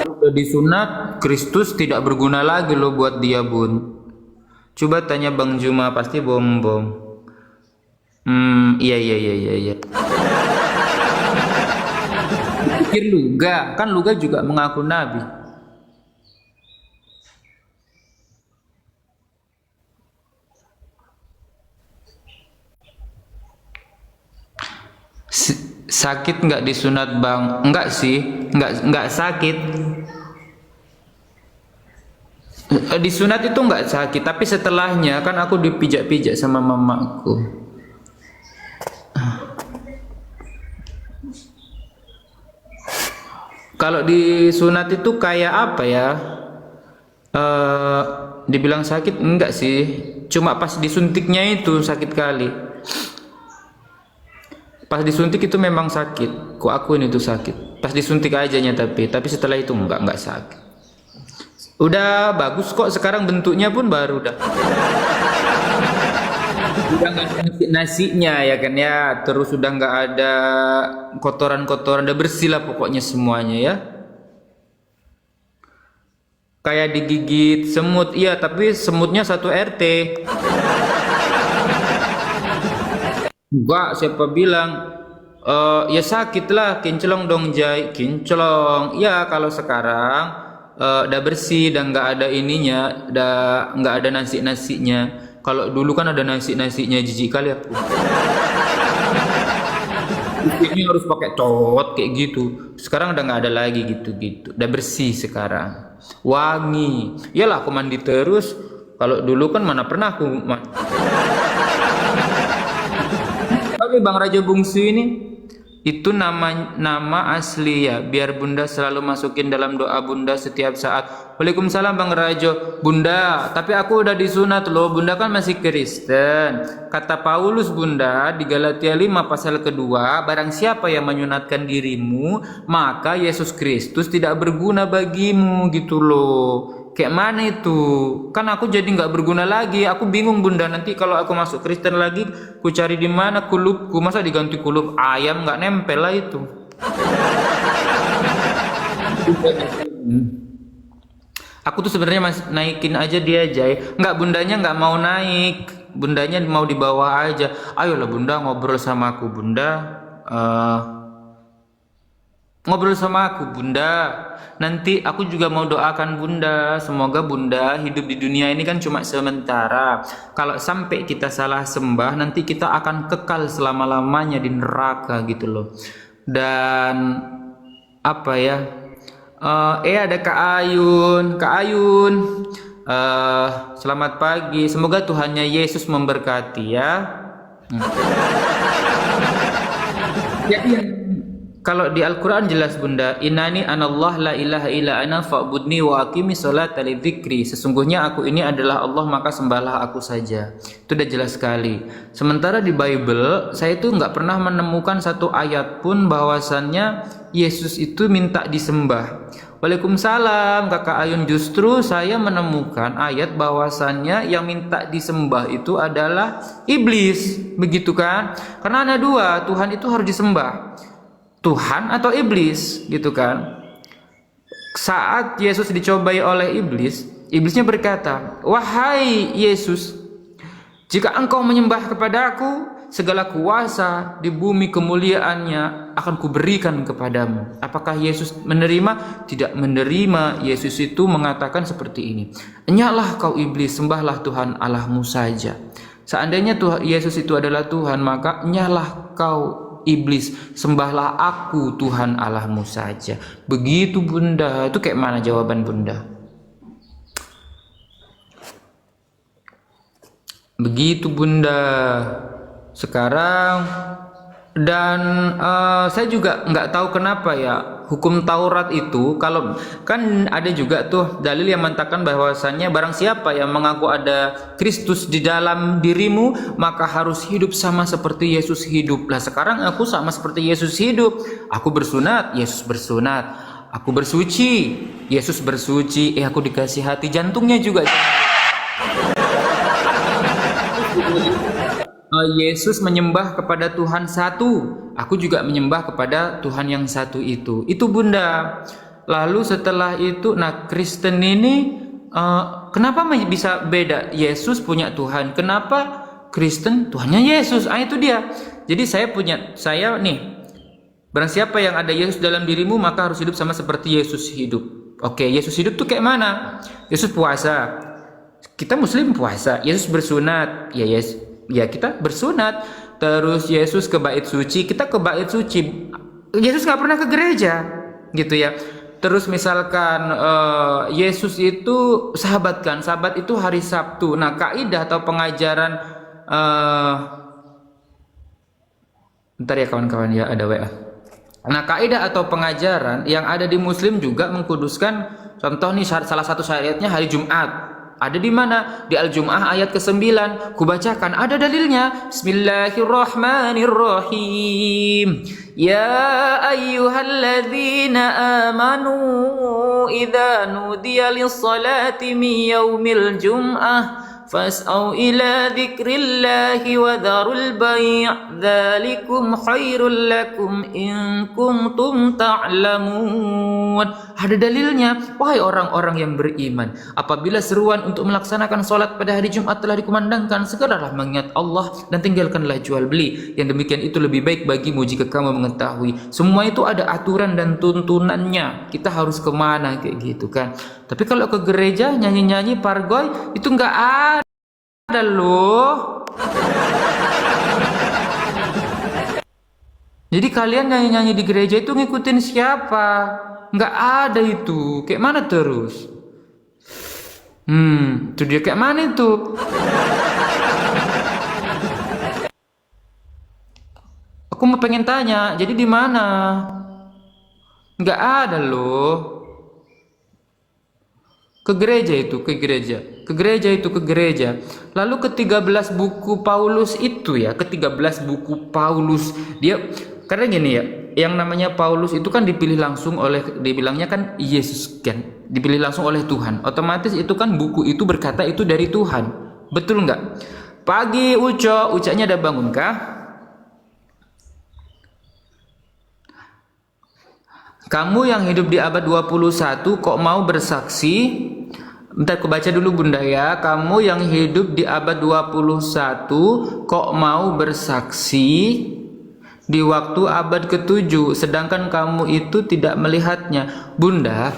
Udah disunat, Kristus tidak berguna lagi loh buat dia Bun. Coba tanya Bang Juma, pasti bom. Iya. Pikir Luga, kan Luga juga mengaku nabi. Sakit nggak disunat bang? Enggak sih, nggak sakit. Disunat itu nggak sakit, tapi setelahnya kan aku dipijak-pijak sama mamaku. Kalau disunat itu kayak apa ya? Dibilang sakit enggak sih, cuma pas disuntiknya itu sakit kali. Pas disuntik itu memang sakit, ku akuin itu sakit. Pas disuntik ajanya tapi setelah itu enggak sakit. Udah bagus kok sekarang bentuknya pun baru dah. Udah nggak ada nasinya ya kan ya, terus udah nggak ada kotoran-kotoran, udah bersih lah pokoknya semuanya ya. Kayak digigit semut, iya tapi semutnya satu RT. Enggak, siapa bilang? Ya sakit lah, kinclong dong Jai, kinclong. Ya kalau sekarang udah bersih dan nggak ada ininya, udah nggak ada nasi-nasinya. Kalau dulu kan ada nasi-nasinya, jijik kali aku. Ini harus pakai cot kayak gitu. Sekarang udah nggak ada lagi gitu-gitu. Udah bersih sekarang. Wangi. Iyalah aku mandi terus. Kalau dulu kan mana pernah aku mandi. Tapi Bang Raja Bungsu ini itu nama asli ya, biar Bunda selalu masukin dalam doa Bunda setiap saat. Waalaikumsalam Bang Rajo. Bunda, tapi aku udah disunat loh. Bunda kan masih Kristen. Kata Paulus Bunda di Galatia 5 pasal kedua, barang siapa yang menyunatkan dirimu, maka Yesus Kristus tidak berguna bagimu gitu loh. Kayak mana itu? Kan aku jadi nggak berguna lagi. Aku bingung bunda. Nanti kalau aku masuk Kristen lagi, ku cari di mana kulupku? Masa diganti kulup ayam nggak nempel lah itu. Aku tuh sebenarnya naikin aja dia Jay. Nggak, bundanya nggak mau naik. Bundanya mau di bawah aja. Ayolah bunda ngobrol sama aku bunda. Ngobrol sama aku bunda. Nanti aku juga mau doakan bunda. Semoga bunda hidup di dunia ini kan cuma sementara. Kalau sampai kita salah sembah, nanti kita akan kekal selama-lamanya di neraka gitu loh. Dan apa ya? Ada Kak Ayun. Kak Ayun, selamat pagi. Semoga Tuhannya Yesus memberkati ya. Jadi kalau di Al-Quran jelas bunda, Innani anallah la ilaha illa ana fa'budni wa aqimi sholata li dzikri. Sesungguhnya aku ini adalah Allah, maka sembahlah aku saja. Itu udah jelas sekali. Sementara di Bible, saya itu nggak pernah menemukan satu ayat pun bahwasannya Yesus itu minta disembah. Waalaikumsalam Kakak Ayun. Justru saya menemukan ayat bahwasannya yang minta disembah itu adalah iblis. Begitu kan? Karena ada dua, Tuhan itu harus disembah. Tuhan atau iblis gitu kan. Saat Yesus dicobai oleh iblis, iblisnya berkata, "Wahai Yesus, jika engkau menyembah kepadaku, segala kuasa di bumi kemuliaannya akan kuberikan kepadamu." Apakah Yesus menerima? Tidak menerima. Yesus itu mengatakan seperti ini, "Enyahlah kau iblis, sembahlah Tuhan Allahmu saja." Seandainya Yesus itu adalah Tuhan, maka enyahlah kau iblis, sembahlah aku Tuhan Allahmu saja. Begitu bunda. Itu kayak mana jawaban bunda? Begitu bunda. Sekarang dan saya juga nggak tahu kenapa ya hukum Taurat itu, kalau kan ada juga tuh dalil yang mengatakan bahwasannya barang siapa yang mengaku ada Kristus di dalam dirimu maka harus hidup sama seperti Yesus hidup. Lah sekarang aku sama seperti Yesus hidup. Aku bersunat, Yesus bersunat. Aku bersuci, Yesus bersuci. Aku dikasih hati, jantungnya juga. Yesus menyembah kepada Tuhan satu, aku juga menyembah kepada Tuhan yang satu itu bunda. Lalu setelah itu, nah Kristen ini kenapa bisa beda? Yesus punya Tuhan, kenapa Kristen Tuhannya Yesus? Itu dia. Jadi saya nih, barang siapa yang ada Yesus dalam dirimu maka harus hidup sama seperti Yesus hidup. Oke, Yesus hidup tuh kayak mana? Yesus puasa, kita Muslim puasa. Yesus bersunat, ya kita bersunat. Terus Yesus ke bait suci, kita ke bait suci. Yesus nggak pernah ke gereja gitu ya. Terus misalkan Yesus itu sahabat kan, sahabat itu hari Sabtu. Nah kaidah atau pengajaran bentar ya kawan-kawan ya, ada WA. Nah kaidah atau pengajaran yang ada di Muslim juga mengkuduskan, contoh nih salah satu syariatnya hari Jumat. Ada di mana? Di Al-Jum'ah ayat ke-9. Kubacakan, ada dalilnya. Bismillahirrahmanirrahim. Ya ayyuhalladzina amanu idza nudiya lis-salati min yaumil jum'ah fas'au ila dzikrillahi wa dzarul bai' dzalikum khairul lakum in kuntum ta'lamun. Ada dalilnya. Wahai orang-orang yang beriman, apabila seruan untuk melaksanakan sholat pada hari Jumat telah dikumandangkan, segeralah mengingat Allah dan tinggalkanlah jual beli. Yang demikian itu lebih baik bagimu jika kamu mengetahui. Semua itu ada aturan dan tuntunannya. Kita harus kemana kayak gitu kan. Tapi kalau ke gereja nyanyi-nyanyi pargoy itu nggak ada loh. Jadi kalian nyanyi-nyanyi di gereja itu ngikutin siapa? Nggak ada itu. Kayak mana terus? Itu dia kayak mana itu? Aku mau pengen tanya. Jadi di mana? Nggak ada loh. Ke gereja itu, ke gereja. Ke gereja itu, ke gereja. Lalu ke-13 buku Paulus itu ya, ke-13 buku Paulus. Dia, karena gini ya, yang namanya Paulus itu kan dipilih langsung oleh, dibilangnya kan Yesus kan, dipilih langsung oleh Tuhan. Otomatis itu kan buku itu berkata itu dari Tuhan. Betul nggak? Pagi Uco, Ucanya ada bangun kah? Kamu yang hidup di abad 21 kok mau bersaksi? Bentar aku baca dulu Bunda ya. Kamu yang hidup di abad 21 kok mau bersaksi di waktu abad ke-7 sedangkan kamu itu tidak melihatnya. Bunda,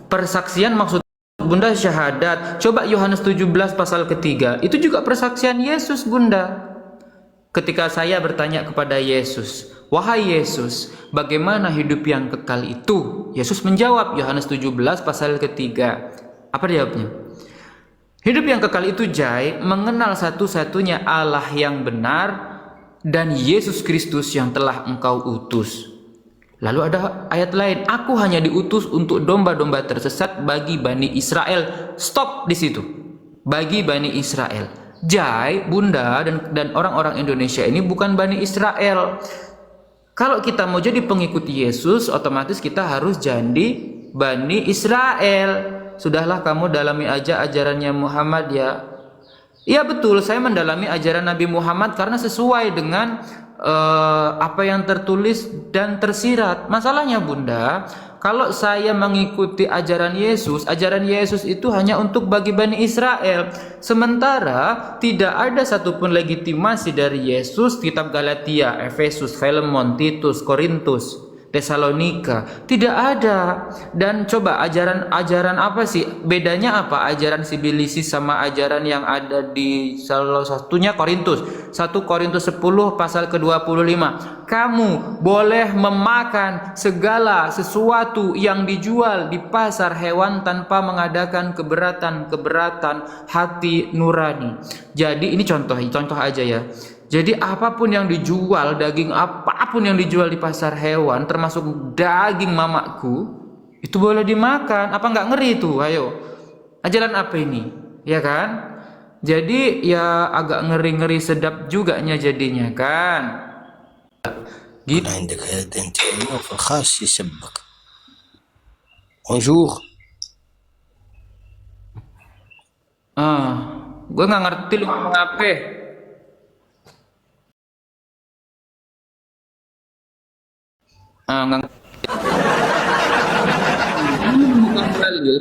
persaksian maksud Bunda syahadat. Coba Yohanes 17 pasal ketiga, itu juga persaksian Yesus Bunda. Ketika saya bertanya kepada Yesus, "Wahai Yesus, bagaimana hidup yang kekal itu?" Yesus menjawab, Yohanes 17 pasal ketiga. Apa jawabnya? Hidup yang kekal itu Jai, mengenal satu-satunya Allah yang benar dan Yesus Kristus yang telah engkau utus. Lalu ada ayat lain, aku hanya diutus untuk domba-domba tersesat bagi Bani Israel. Stop di situ. Bagi Bani Israel. Jai, Bunda dan orang-orang Indonesia ini bukan Bani Israel. Kalau kita mau jadi pengikut Yesus, otomatis kita harus jadi Bani Israel. Sudahlah kamu dalami aja ajarannya Muhammad ya. Iya betul, saya mendalami ajaran Nabi Muhammad karena sesuai dengan apa yang tertulis dan tersirat. Masalahnya Bunda, kalau saya mengikuti ajaran Yesus itu hanya untuk bagi Bani Israel. Sementara tidak ada satupun legitimasi dari Yesus, kitab Galatia, Efesus, Filemon, Titus, Korintus, Tesalonika, tidak ada. Dan coba ajaran apa sih? Bedanya apa? Ajaran Sibilisis sama ajaran yang ada di salah satunya Korintus. 1 Korintus 10 pasal ke-25. Kamu boleh memakan segala sesuatu yang dijual di pasar hewan tanpa mengadakan keberatan hati nurani. Jadi ini contoh aja ya. Jadi apapun yang dijual, daging apapun yang dijual di pasar hewan, termasuk daging mamaku, itu boleh dimakan. Apa nggak ngeri itu? Ayo, ajaran apa ini? Ya kan? Jadi ya agak ngeri-ngeri sedap juga nya jadinya kan? Gitu. عندك هذا انت وفي الخاص يسبك بونجور Gue nggak ngerti lu ngomong apa.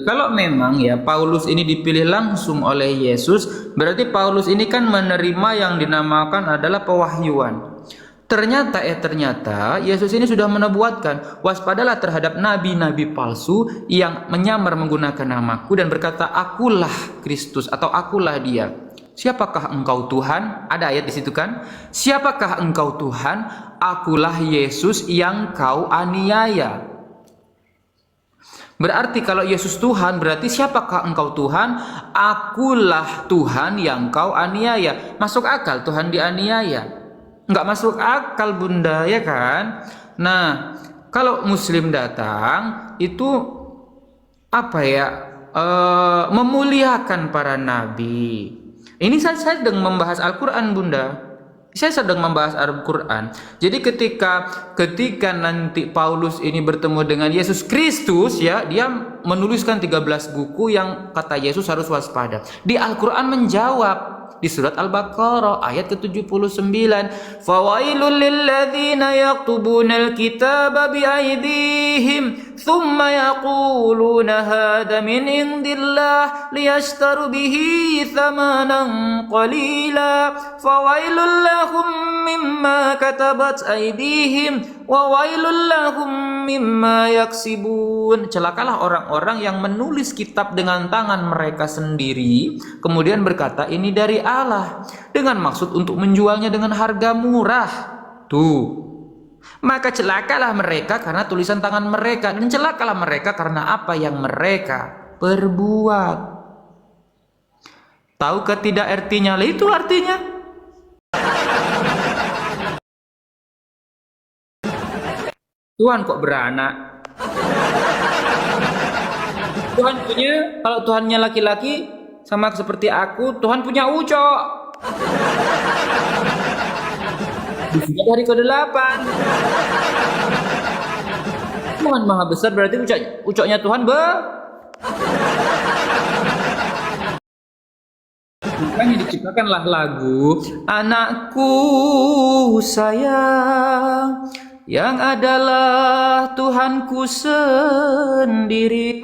Kalau memang ya Paulus ini dipilih langsung oleh Yesus, berarti Paulus ini kan menerima yang dinamakan adalah pewahyuan. Ternyata Yesus ini sudah menubuatkan, waspadalah terhadap nabi-nabi palsu yang menyamar menggunakan namaku dan berkata, akulah Kristus atau akulah dia. Siapakah engkau Tuhan? Ada ayat di situ kan? Siapakah engkau Tuhan? Akulah Yesus yang kau aniaya. Berarti kalau Yesus Tuhan, berarti siapakah engkau Tuhan? Akulah Tuhan yang kau aniaya. Masuk akal Tuhan dianiaya? Enggak masuk akal Bunda, ya kan? Nah, kalau Muslim datang itu apa ya? Memuliakan para nabi. Ini saya sedang membahas Al-Quran Bunda. Saya sedang membahas Al-Quran. Jadi ketika nanti Paulus ini bertemu dengan Yesus Kristus ya, dia menuliskan 13 buku yang kata Yesus harus waspada. Di Al-Quran menjawab di surat Al-Baqarah ayat ke-79, fawailul lilladzina yaktubunal kitaba biaydihim thumma yaquluna hadha min indillah liyashtaru bihi thamanan qalila fawailul lahum mimma katabat aydihim wa wailul lahum mimma yaksibun. Celakalah orang-orang yang menulis kitab dengan tangan mereka sendiri kemudian berkata ini dari Allah dengan maksud untuk menjualnya dengan harga murah. Tuh. Maka celakalah mereka karena tulisan tangan mereka dan celakalah mereka karena apa yang mereka perbuat. Tahu tidak artinya? Itu artinya. Tuhan kok beranak? Tuhan punya, kalau Tuhannya laki-laki sama seperti aku, Tuhan punya ucok. Di sini hari ke-8. Tuhan maha besar berarti ucapnya Tuhan makanya diciptakanlah lagu Anakku sayang yang adalah Tuhanku sendiri.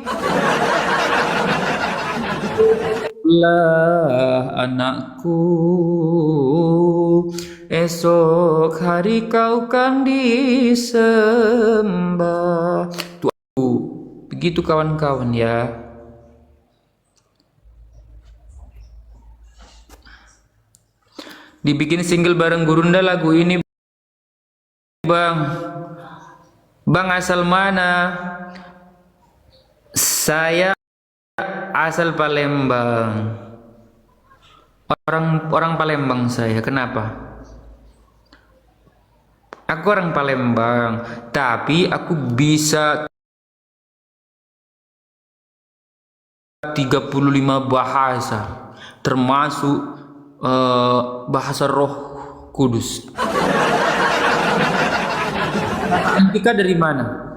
Lah anakku, esok hari kau kan disembah. Tuh, begitu kawan-kawan ya. Dibikin single bareng Gurunda lagu ini, Bang. Bang asal mana? Saya asal Palembang. Orang Palembang saya. Kenapa? Aku orang Palembang, tapi aku bisa 35 bahasa, termasuk bahasa Roh Kudus. Antika dari mana?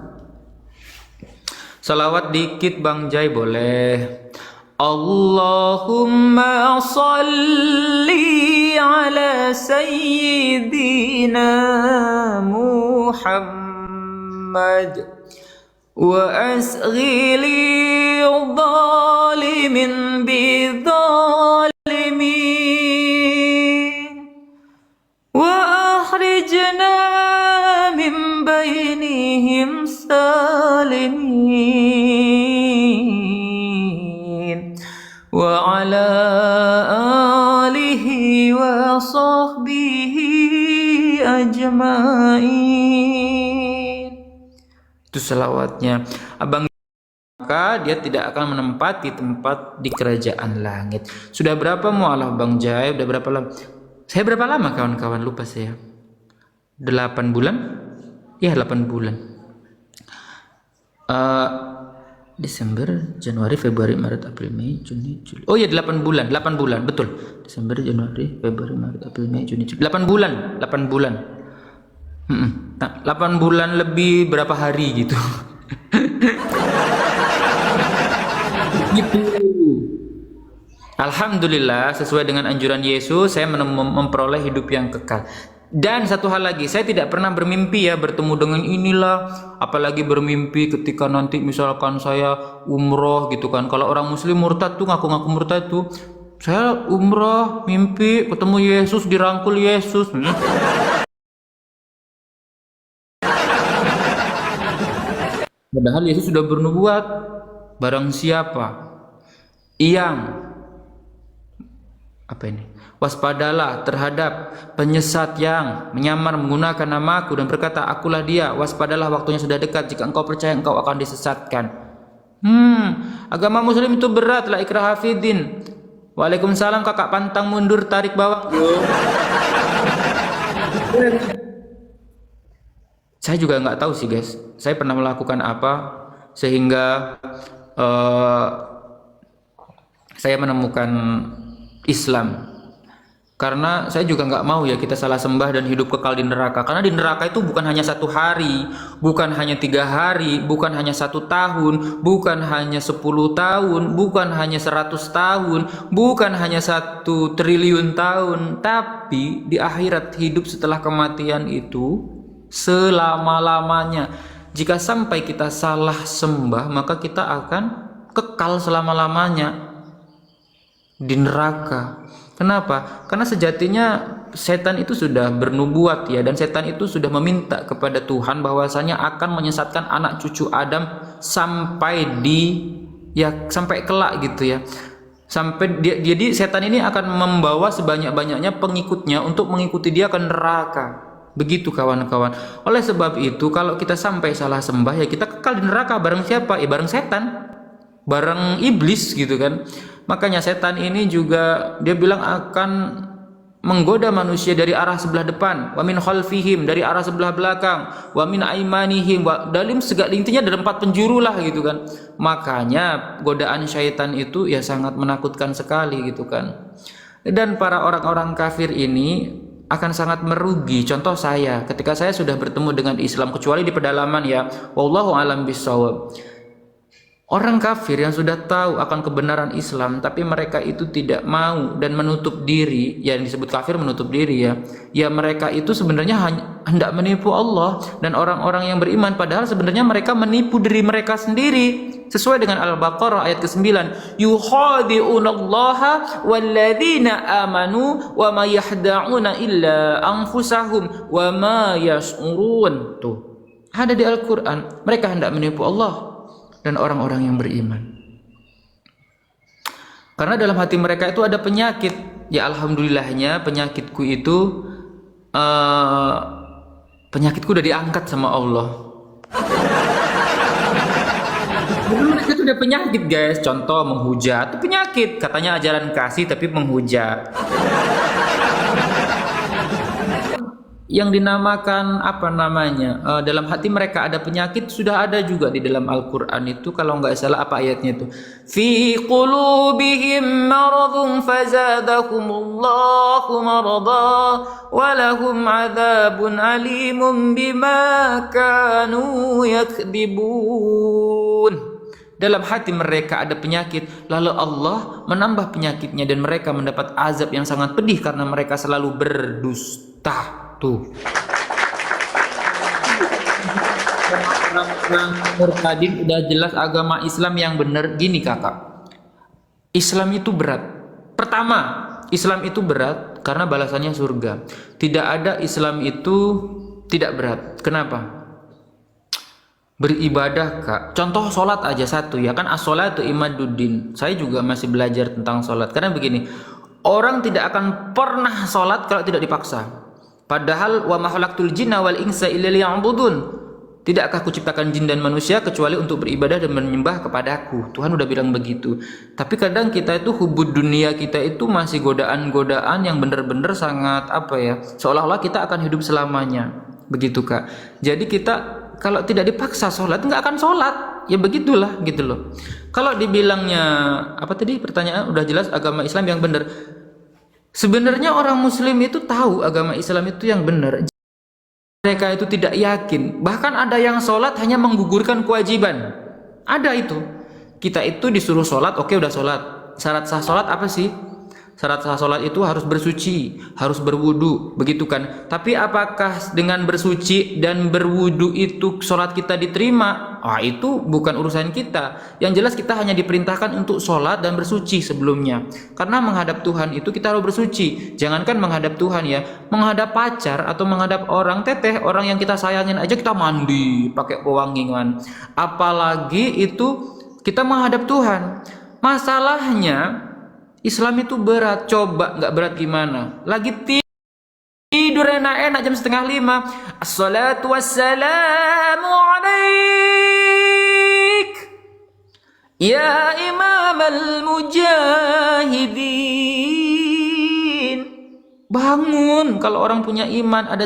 Salawat dikit Bang Jai boleh. Allahumma salli ala sayyidina Muhammad wa asghili zalimin bidzalimin wa akhrijna min bainihim salimin wa ala alihi wa sahbihi ajmain. Itu selawatnya Abang. Maka dia tidak akan menempati tempat di kerajaan langit. Sudah berapa mu'alaf Bang Jai? Sudah berapa lama? Saya berapa lama kawan-kawan? Lupa saya. 8 bulan? Ya 8 bulan. Desember, Januari, Februari, Maret, April, Mei, Juni, Juli. Oh ya 8 bulan, 8 bulan, betul. Desember, Januari, Februari, Maret, April, Mei, Juni, Juli. 8 bulan, 8 bulan. 8 bulan lebih berapa hari gitu. Gitu. Alhamdulillah sesuai dengan anjuran Yesus saya memperoleh hidup yang kekal. Dan satu hal lagi, saya tidak pernah bermimpi ya bertemu dengan inilah, apalagi bermimpi ketika nanti misalkan saya umroh gitu kan. Kalau orang muslim murtad tuh ngaku-ngaku murtad tuh, saya umroh mimpi ketemu Yesus, dirangkul Yesus. Padahal Yesus sudah bernubuat, barang siapa yang waspadalah terhadap penyesat yang menyamar menggunakan namaku dan berkata akulah dia, waspadalah waktunya sudah dekat, jika engkau percaya engkau akan disesatkan. Agama muslim itu berat, la ikraha fiddin. Waalaikumsalam kakak pantang mundur tarik bawah. Saya juga nggak tahu sih guys, saya pernah melakukan apa sehingga saya menemukan Islam. Karena saya juga nggak mau ya kita salah sembah dan hidup kekal di neraka. Karena di neraka itu bukan hanya 1 hari, bukan hanya 3 hari, bukan hanya 1 tahun, bukan hanya 10 tahun, bukan hanya 100 tahun, bukan hanya 1 triliun tahun, tapi di akhirat hidup setelah kematian itu selama-lamanya. Jika sampai kita salah sembah, maka kita akan kekal selama-lamanya di neraka. Kenapa? Karena sejatinya setan itu sudah bernubuat ya, dan setan itu sudah meminta kepada Tuhan bahwasanya akan menyesatkan anak cucu Adam sampai sampai kelak gitu ya. Jadi setan ini akan membawa sebanyak-banyaknya pengikutnya untuk mengikuti dia ke neraka. Begitu kawan-kawan. Oleh sebab itu kalau kita sampai salah sembah ya kita kekal di neraka bareng siapa? Ya bareng setan, bareng iblis gitu kan. Makanya setan ini juga dia bilang akan menggoda manusia dari arah sebelah depan, wa min khalfihim, dari arah sebelah belakang, wa min aimanihim, dalim segala, intinya ada 4 penjuru lah gitu kan. Makanya godaan syaitan itu ya sangat menakutkan sekali gitu kan. Dan para orang-orang kafir ini akan sangat merugi. Contoh saya, ketika saya sudah bertemu dengan Islam, kecuali di pedalaman ya, wallahu alam bisawab. Orang kafir yang sudah tahu akan kebenaran Islam, tapi mereka itu tidak mau dan menutup diri, yang disebut kafir menutup diri ya. Ya mereka itu sebenarnya hendak menipu Allah dan orang-orang yang beriman, padahal sebenarnya mereka menipu diri mereka sendiri. Sesuai dengan Al-Baqarah ayat ke-9, yukhadi'unallaha walladzina amanu wa ma yahda'una illa anfusahum wa ma yash'urun. Tuh, ada di Al-Qur'an, mereka hendak menipu Allah dan orang-orang yang beriman. Karena dalam hati mereka itu ada penyakit. Ya alhamdulillahnya penyakitku itu penyakitku udah diangkat sama Allah. Jadi mereka itu udah penyakit guys. Contoh menghujat itu penyakit. Katanya ajaran kasih tapi menghujat. Yang dinamakan apa namanya, dalam hati mereka ada penyakit, sudah ada juga di dalam Al-Quran itu, kalau nggak salah apa ayatnya itu, fi qulubihim maradun fazadahumullahu marada walahum adzabun alimun bima kanu yakdibun. Dalam hati mereka ada penyakit, lalu Allah menambah penyakitnya dan mereka mendapat azab yang sangat pedih karena mereka selalu berdusta. Tuh. Orang-orang murtadin udah jelas agama Islam yang benar. Gini kakak, Islam itu berat. Pertama, Islam itu berat karena balasannya surga. Tidak ada Islam itu tidak berat. Kenapa? Beribadah kak. Contoh sholat aja satu ya kan, as-sholatu imaduddin. Saya juga masih belajar tentang sholat. Karena begini, orang tidak akan pernah sholat kalau tidak dipaksa. Padahal wa ma khalaqtul jinna wal insa illa liya'budun. Tidakkah kuciptakan jin dan manusia kecuali untuk beribadah dan menyembah kepadaku. Tuhan udah bilang begitu. Tapi kadang kita itu hubud dunia kita itu masih godaan-godaan yang benar-benar sangat apa ya, seolah-olah kita akan hidup selamanya. Begitu kak. Jadi kita kalau tidak dipaksa sholat nggak akan sholat. Ya begitulah gitu loh. Kalau dibilangnya apa tadi pertanyaan udah jelas agama Islam yang benar. Sebenarnya orang muslim itu tahu agama Islam itu yang benar. Mereka itu tidak yakin. Bahkan ada yang sholat hanya menggugurkan kewajiban. Ada itu. Kita itu disuruh sholat, oke udah sholat. Syarat sah sholat apa sih? Syarat sah sholat itu harus bersuci, harus berwudu, begitu kan? Tapi apakah dengan bersuci dan berwudu itu sholat kita diterima? Ah itu bukan urusan kita. Yang jelas kita hanya diperintahkan untuk sholat dan bersuci sebelumnya. Karena menghadap Tuhan itu kita harus bersuci. Jangankan menghadap Tuhan ya, menghadap pacar atau menghadap orang teteh, orang yang kita sayangin aja kita mandi pakai pewangian. Apalagi itu kita menghadap Tuhan. Masalahnya Islam itu berat. Coba nggak berat gimana? Lagi tidur enak-enak jam 4:30. Assalatu wassalamu alaik ya imam al-mujahidin. Bangun kalau orang punya iman, ada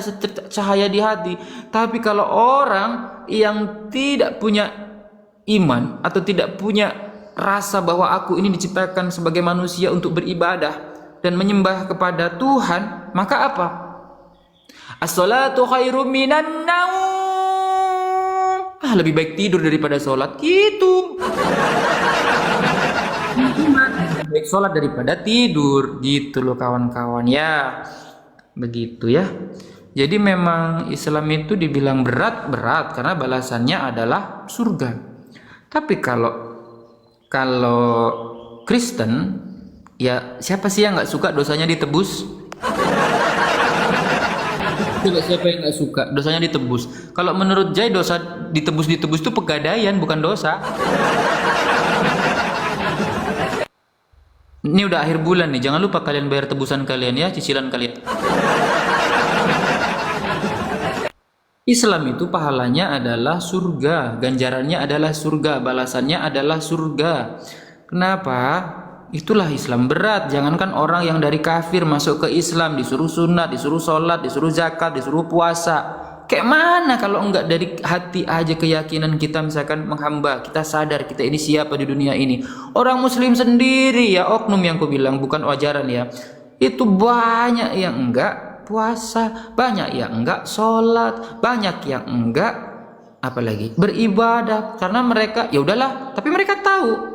cahaya di hati. Tapi kalau orang yang tidak punya iman atau tidak punya rasa bahwa aku ini diciptakan sebagai manusia untuk beribadah dan menyembah kepada Tuhan, maka apa? As-salatu khairum minan naum. Lebih baik tidur daripada sholat. Gitu. Lebih baik sholat daripada tidur. Gitu loh kawan-kawan ya. Begitu ya. Jadi memang Islam itu dibilang berat karena balasannya adalah surga. Tapi kalau Kristen, ya siapa sih yang nggak suka dosanya ditebus? Coba siapa yang nggak suka dosanya ditebus? Kalau menurut Jai dosa ditebus itu pegadaian bukan dosa. Ini udah akhir bulan nih, jangan lupa kalian bayar tebusan kalian ya, cicilan kalian. Islam itu pahalanya adalah surga, ganjarannya adalah surga, balasannya adalah surga. Kenapa? Itulah Islam berat. Jangankan orang yang dari kafir masuk ke Islam, disuruh sunat, disuruh sholat, disuruh zakat, disuruh puasa. Kayak mana kalau enggak dari hati aja keyakinan kita misalkan menghamba, kita sadar kita ini siapa di dunia ini. Orang muslim sendiri ya, oknum yang ku bilang bukan ajaran ya. Itu banyak yang enggak puasa, banyak yang enggak sholat, banyak yang enggak apalagi beribadah karena mereka ya udahlah, tapi mereka tahu.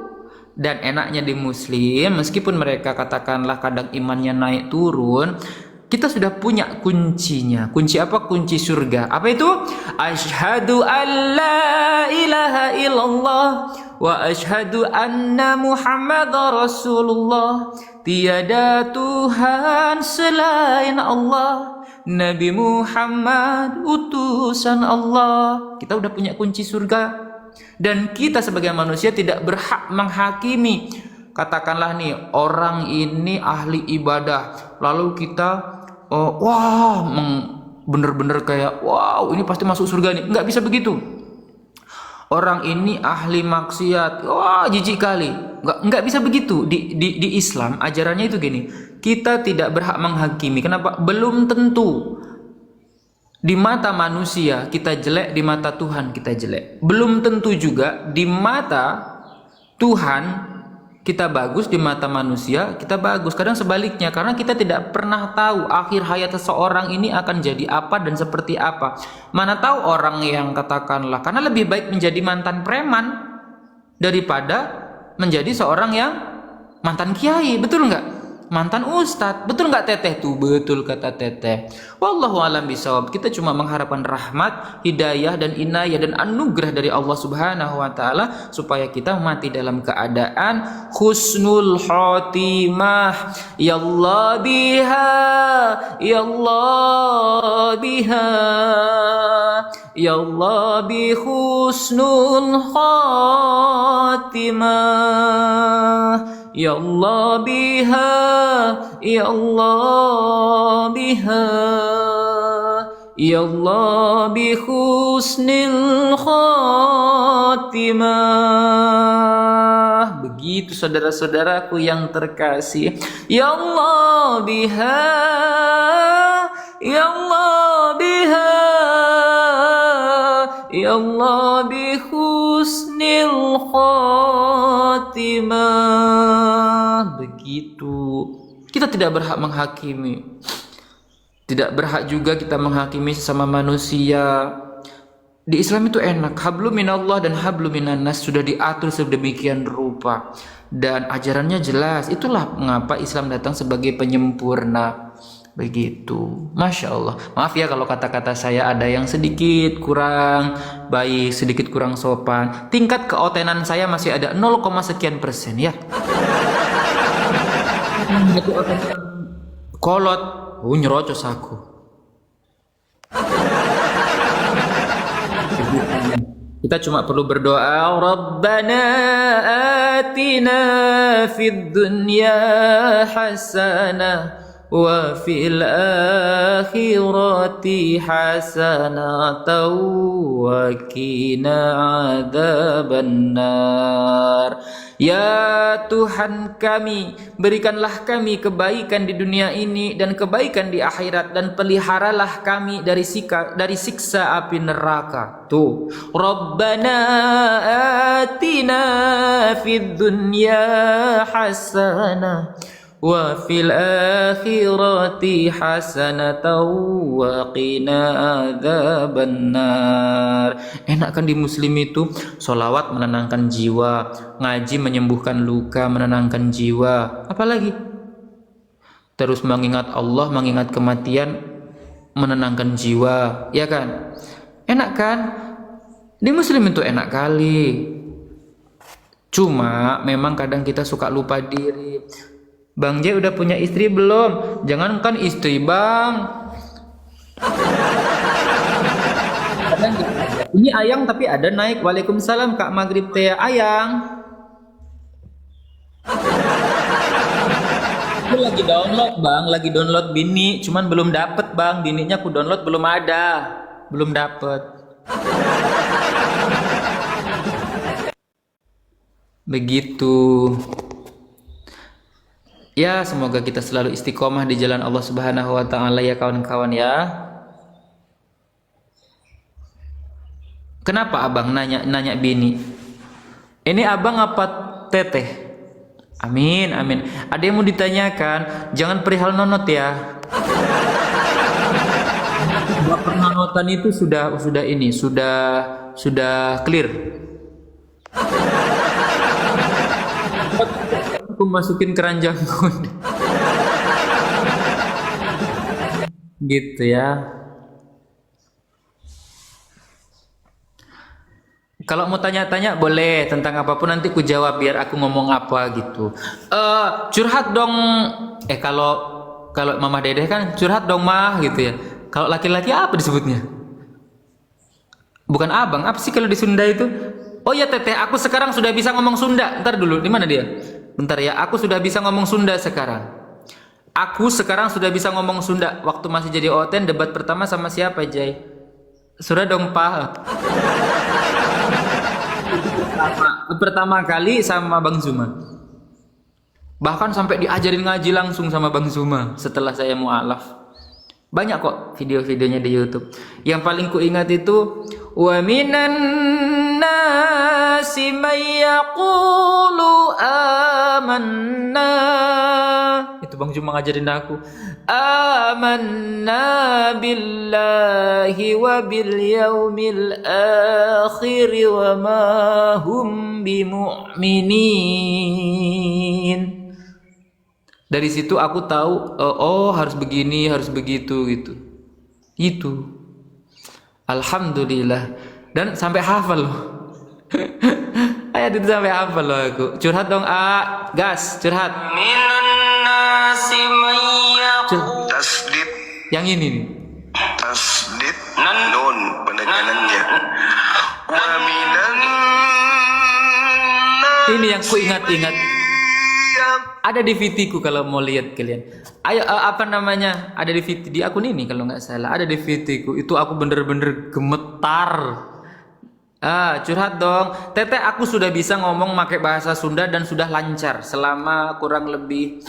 Dan enaknya di muslim, meskipun mereka katakanlah kadang imannya naik turun, kita sudah punya kuncinya. Kunci apa? Kunci surga. Apa itu? Asyhadu an la ilaha illallah wa asyhadu anna Muhammadar Rasulullah. Tiada Tuhan selain Allah. Nabi Muhammad utusan Allah. Kita udah punya kunci surga. Dan kita sebagai manusia tidak berhak menghakimi. Katakanlah nih, orang ini ahli ibadah, lalu kita bener-bener kayak wow, ini pasti masuk surga nih. Nggak bisa begitu. Orang ini ahli maksiat, wah jijik kali. Nggak bisa begitu. Di Islam ajarannya itu gini, kita tidak berhak menghakimi. Kenapa? Belum tentu di mata manusia kita jelek, di mata Tuhan kita jelek. Belum tentu juga di mata Tuhan kita bagus, di mata manusia kita bagus. Kadang sebaliknya, karena kita tidak pernah tahu akhir hayat seseorang ini akan jadi apa dan seperti apa. Mana tahu orang yang katakanlah, karena lebih baik menjadi mantan preman daripada menjadi seorang yang mantan kiai, betul nggak? Mantan ustadz, betul nggak Teteh tuh? Betul kata Teteh. Wallahu alam bisawab. Kita cuma mengharapkan rahmat, hidayah dan inayah dan anugerah dari Allah Subhanahu wa taala supaya kita mati dalam keadaan husnul khotimah. Ya Allah biha, ya Allah biha, ya Allah bi husnul khotimah. Ya Allah biha, ya Allah biha, ya Allah bi husnil khatimah. Begitu saudara-saudaraku yang terkasih. Ya Allah biha, ya Allah biha, ya Allah bi husnil khatimah. Begitu. Kita tidak berhak menghakimi. Tidak berhak juga kita menghakimi sesama manusia. Di Islam itu enak. Hablum minallah dan hablum minannas sudah diatur sedemikian rupa. Dan ajarannya jelas. Itulah mengapa Islam datang sebagai penyempurna. Begitu. Masya Allah. Maaf ya kalau kata-kata saya ada yang sedikit kurang baik, sedikit kurang sopan. Tingkat keotenan saya masih ada 0, sekian persen ya. Kolot, nyerocos aku. Kita cuma perlu berdoa, Rabbana atina fid dunya hasanah wa fil akhirati hasanatan wa qina adzabannar. Ya Tuhan kami, berikanlah kami kebaikan di dunia ini dan kebaikan di akhirat, dan peliharalah kami dari siksa api neraka. Tuh, Rabbana atina fid dunya hasanah wa fil akhirati hasanatan wa qina adzabannar. Enak kan di muslim itu? Sholawat menenangkan jiwa, ngaji menyembuhkan luka, menenangkan jiwa. Apalagi? Terus mengingat Allah, mengingat kematian, menenangkan jiwa, ya kan? Enak kan? Di muslim itu enak kali. Cuma memang kadang kita suka lupa diri. Bang J udah punya istri belum? Jangankan istri bang. Ini Ayang tapi ada naik. Waalaikumsalam Kak Maghrib Teh Ayang. Aku lagi download bang, lagi download bini. Cuman belum dapet bang, bininya aku download belum ada. Belum dapet. Begitu. Ya, semoga kita selalu istiqomah di jalan Allah Subhanahu wa taala ya kawan-kawan ya. Kenapa abang nanya bini? Ini abang apa teteh? Amin, amin. Ada yang mau ditanyakan? Jangan perihal nonot ya. Kalau penanotan itu sudah ini sudah clear. Aku masukin keranjangku. Gitu ya. Kalau mau tanya-tanya boleh tentang apapun, nanti ku jawab biar aku ngomong apa gitu. Curhat dong. Kalau Mama Dedeh kan curhat dong mah gitu ya. Kalau laki-laki apa disebutnya? Bukan abang, apa sih kalau di Sunda itu? Oh ya Teteh, aku sekarang sudah bisa ngomong Sunda. Ntar dulu, di mana dia? Bentar ya, aku sudah bisa ngomong Sunda sekarang. Aku sekarang sudah bisa ngomong Sunda. Waktu masih jadi OTN debat pertama sama siapa, Jay? Sudah dong, Pak. Pertama kali sama Bang Zuma. Bahkan sampai diajarin ngaji langsung sama Bang Zuma setelah saya mualaf. Banyak kok video-videonya di YouTube. Yang paling ku ingat itu wa minan nasi may yaqulu amanna. Itu Bang Zuma ngajarin aku. Amanna billahi wa bil yaumil akhir wa ma hum bimu'minin. Dari situ aku tahu oh harus begini, harus begitu gitu. Itu. Alhamdulillah. Dan sampai hafal loh. Ayat itu sampai hafal loh aku. Curhat dong, gas, curhat. Tasdid. Yang ini nih. Tasdid nun penekanannya. Wa minan Ini yang ku ingat-ingat. Ada di VT ku kalau mau lihat kalian. Ayo apa namanya? Ada di VT di akun ini kalau nggak salah. Ada di VT ku. Itu aku bener-bener gemetar. Curhat dong. Teteh, aku sudah bisa ngomong pakai bahasa Sunda dan sudah lancar selama kurang lebih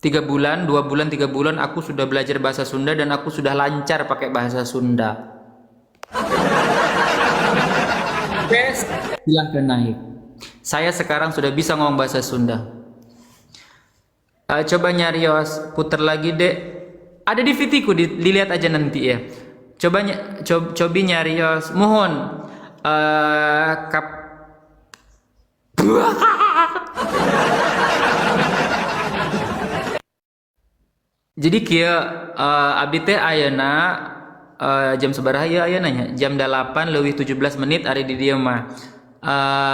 3 bulan, 2 bulan, 3 bulan aku sudah belajar bahasa Sunda dan aku sudah lancar pakai bahasa Sunda. Silahkan naik. Saya sekarang sudah bisa ngomong bahasa Sunda. Coba nyari Yos, puter lagi dek. Ada di VT ku, dilihat aja nanti ya. Coba nyari Yos. Mohon. Jadi kia abdi teh ayeuna jam sabaraha ya ayeuna nya? Jam 8 leuwih 17 menit ari di dieu mah.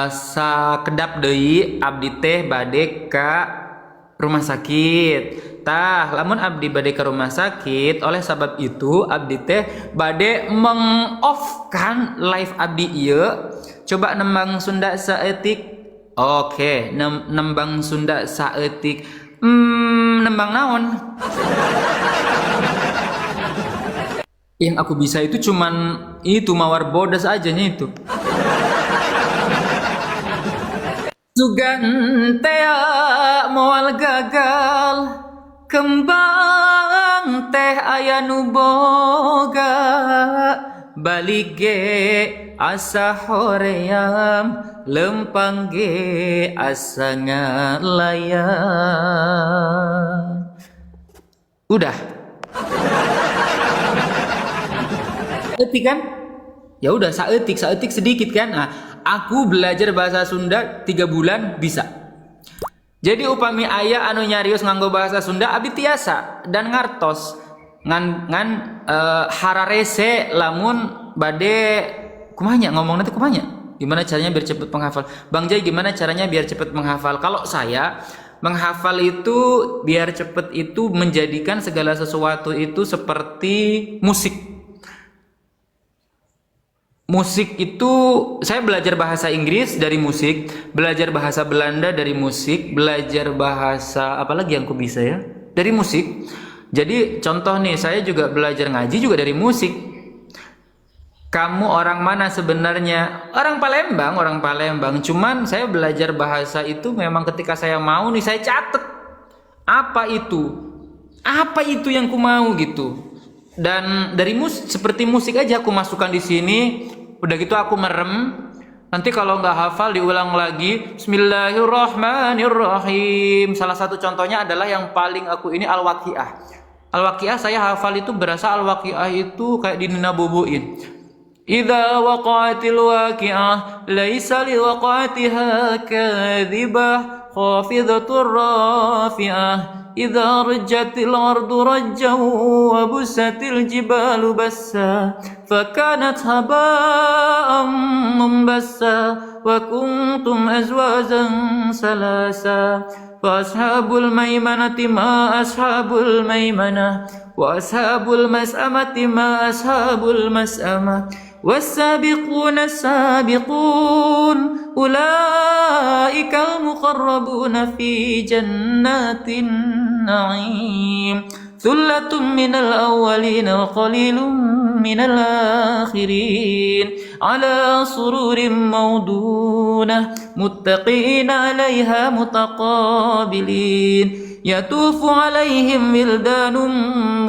Sakedap deui abdi teh bade ka rumah sakit. Tah, lamun abdi bade ke rumah sakit, oleh sebab itu abdi teh bade meng-off-kan live abdi ieu. Coba nembang Sunda saeutik. Oke, nembang Sunda saeutik. Nembang naon? Yang aku bisa itu cuman itu mawar bodas aja nya itu. Sugantea moal gagal kembang teh aya nu boga balik ge asa hoream lempang ge asa ngalayan. Udah. Etik kan? Ya udah saeutik sedikit kan. Aku belajar bahasa Sunda 3 bulan bisa. Jadi upami aya anu nyarios nganggo bahasa Sunda abi tiasa dan ngartos ngan hararese lamun bade kumanya ngomong nanti kumanya. Gimana caranya biar cepet menghafal? Bang Jai gimana caranya biar cepet menghafal? Kalau saya menghafal itu biar cepet itu menjadikan segala sesuatu itu seperti musik. Musik itu saya belajar bahasa Inggris dari musik, belajar bahasa Belanda dari musik, belajar bahasa apa lagi yang aku bisa ya? Dari musik. Jadi contoh nih, saya juga belajar ngaji juga dari musik. Kamu orang mana sebenarnya? Orang Palembang. Cuman saya belajar bahasa itu memang ketika saya mau nih saya catet. Apa itu? Apa itu yang ku mau gitu. Dan dari seperti musik aja aku masukkan di sini. Udah gitu aku merem. Nanti kalau nggak hafal diulang lagi. Bismillahirrahmanirrahim. Salah satu contohnya adalah yang paling aku ini Al-Waqiah. Al-Waqiah saya hafal itu berasa Al-Waqiah itu kayak dininaboboin. Idza waqa'atil waqi'ah laisa liwaqa'atiha kadhibah khafidatur rafi'ah idza rajjatil ardu rajjan wa bussatil jibalu bassa fakanat haba'an munbassa wa kuntum azwazan salasa فأصحاب الميمنة ما أصحاب الميمنة وأصحاب المسأمة ما أصحاب المسأمة والسابقون السابقون أولئك المقربون في جنات النعيم ثلة من الأولين وقليل من الآخرين على سرور موضونة متقين عليها متقابلين يطوف عليهم ولدان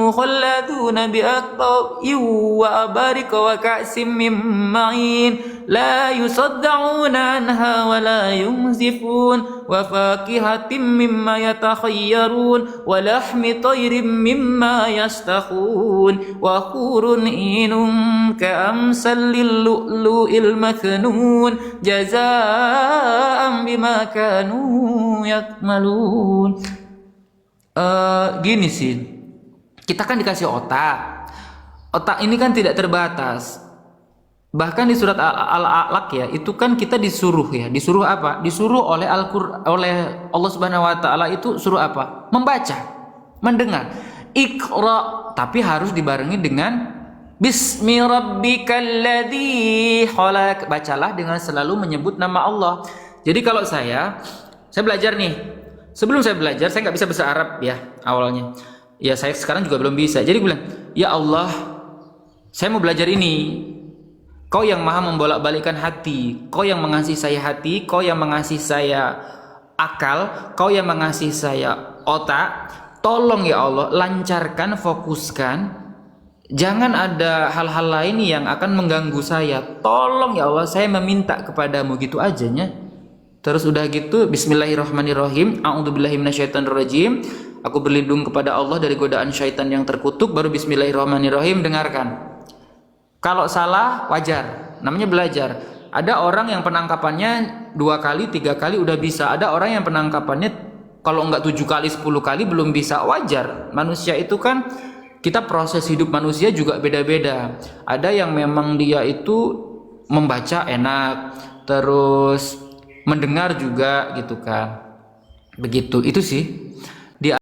مخلدون بأكبر وأبارك وكأس من معين لا يصدعون عنها ولا ينزفون وفاكهة مما يتخيرون ولحم طير مما يشتهون وحور عين كأمثال اللؤلؤ المكنون جزاء بما كانوا يعملون. Gini sih, kita kan dikasih otak. Otak ini kan tidak terbatas. Bahkan di surat Al-Alaq ya, itu kan kita disuruh ya. Disuruh apa? Disuruh oleh oleh Allah Subhanahu wa taala itu suruh apa? Membaca, mendengar. Iqra, tapi harus dibarengi dengan Bismi rabbikal ladzi khalaq. Bacalah dengan selalu menyebut nama Allah. Jadi kalau saya belajar nih. Sebelum saya belajar, saya nggak bisa bahasa Arab ya awalnya. Ya saya sekarang juga belum bisa. Jadi bilang, ya Allah, saya mau belajar ini. Kau yang maha membolak-balikkan hati. Kau yang mengasihi saya hati. Kau yang mengasihi saya akal. Kau yang mengasihi saya otak. Tolong ya Allah, lancarkan, fokuskan. Jangan ada hal-hal lain yang akan mengganggu saya. Tolong ya Allah, saya meminta kepadamu, gitu ajanya. Terus udah gitu, bismillahirrahmanirrahim, a'udzubillahi minasyaitonirrajim. Aku berlindung kepada Allah dari godaan syaitan yang terkutuk. Baru bismillahirrahmanirrahim, dengarkan. Kalau salah wajar, namanya belajar. Ada orang yang penangkapannya 2 kali, 3 kali udah bisa. Ada orang yang penangkapannya kalau enggak 7 kali, 10 kali belum bisa. Wajar. Manusia itu kan, kita proses hidup manusia juga beda-beda. Ada yang memang dia itu membaca enak, terus mendengar juga gitu kan. Begitu, itu sih.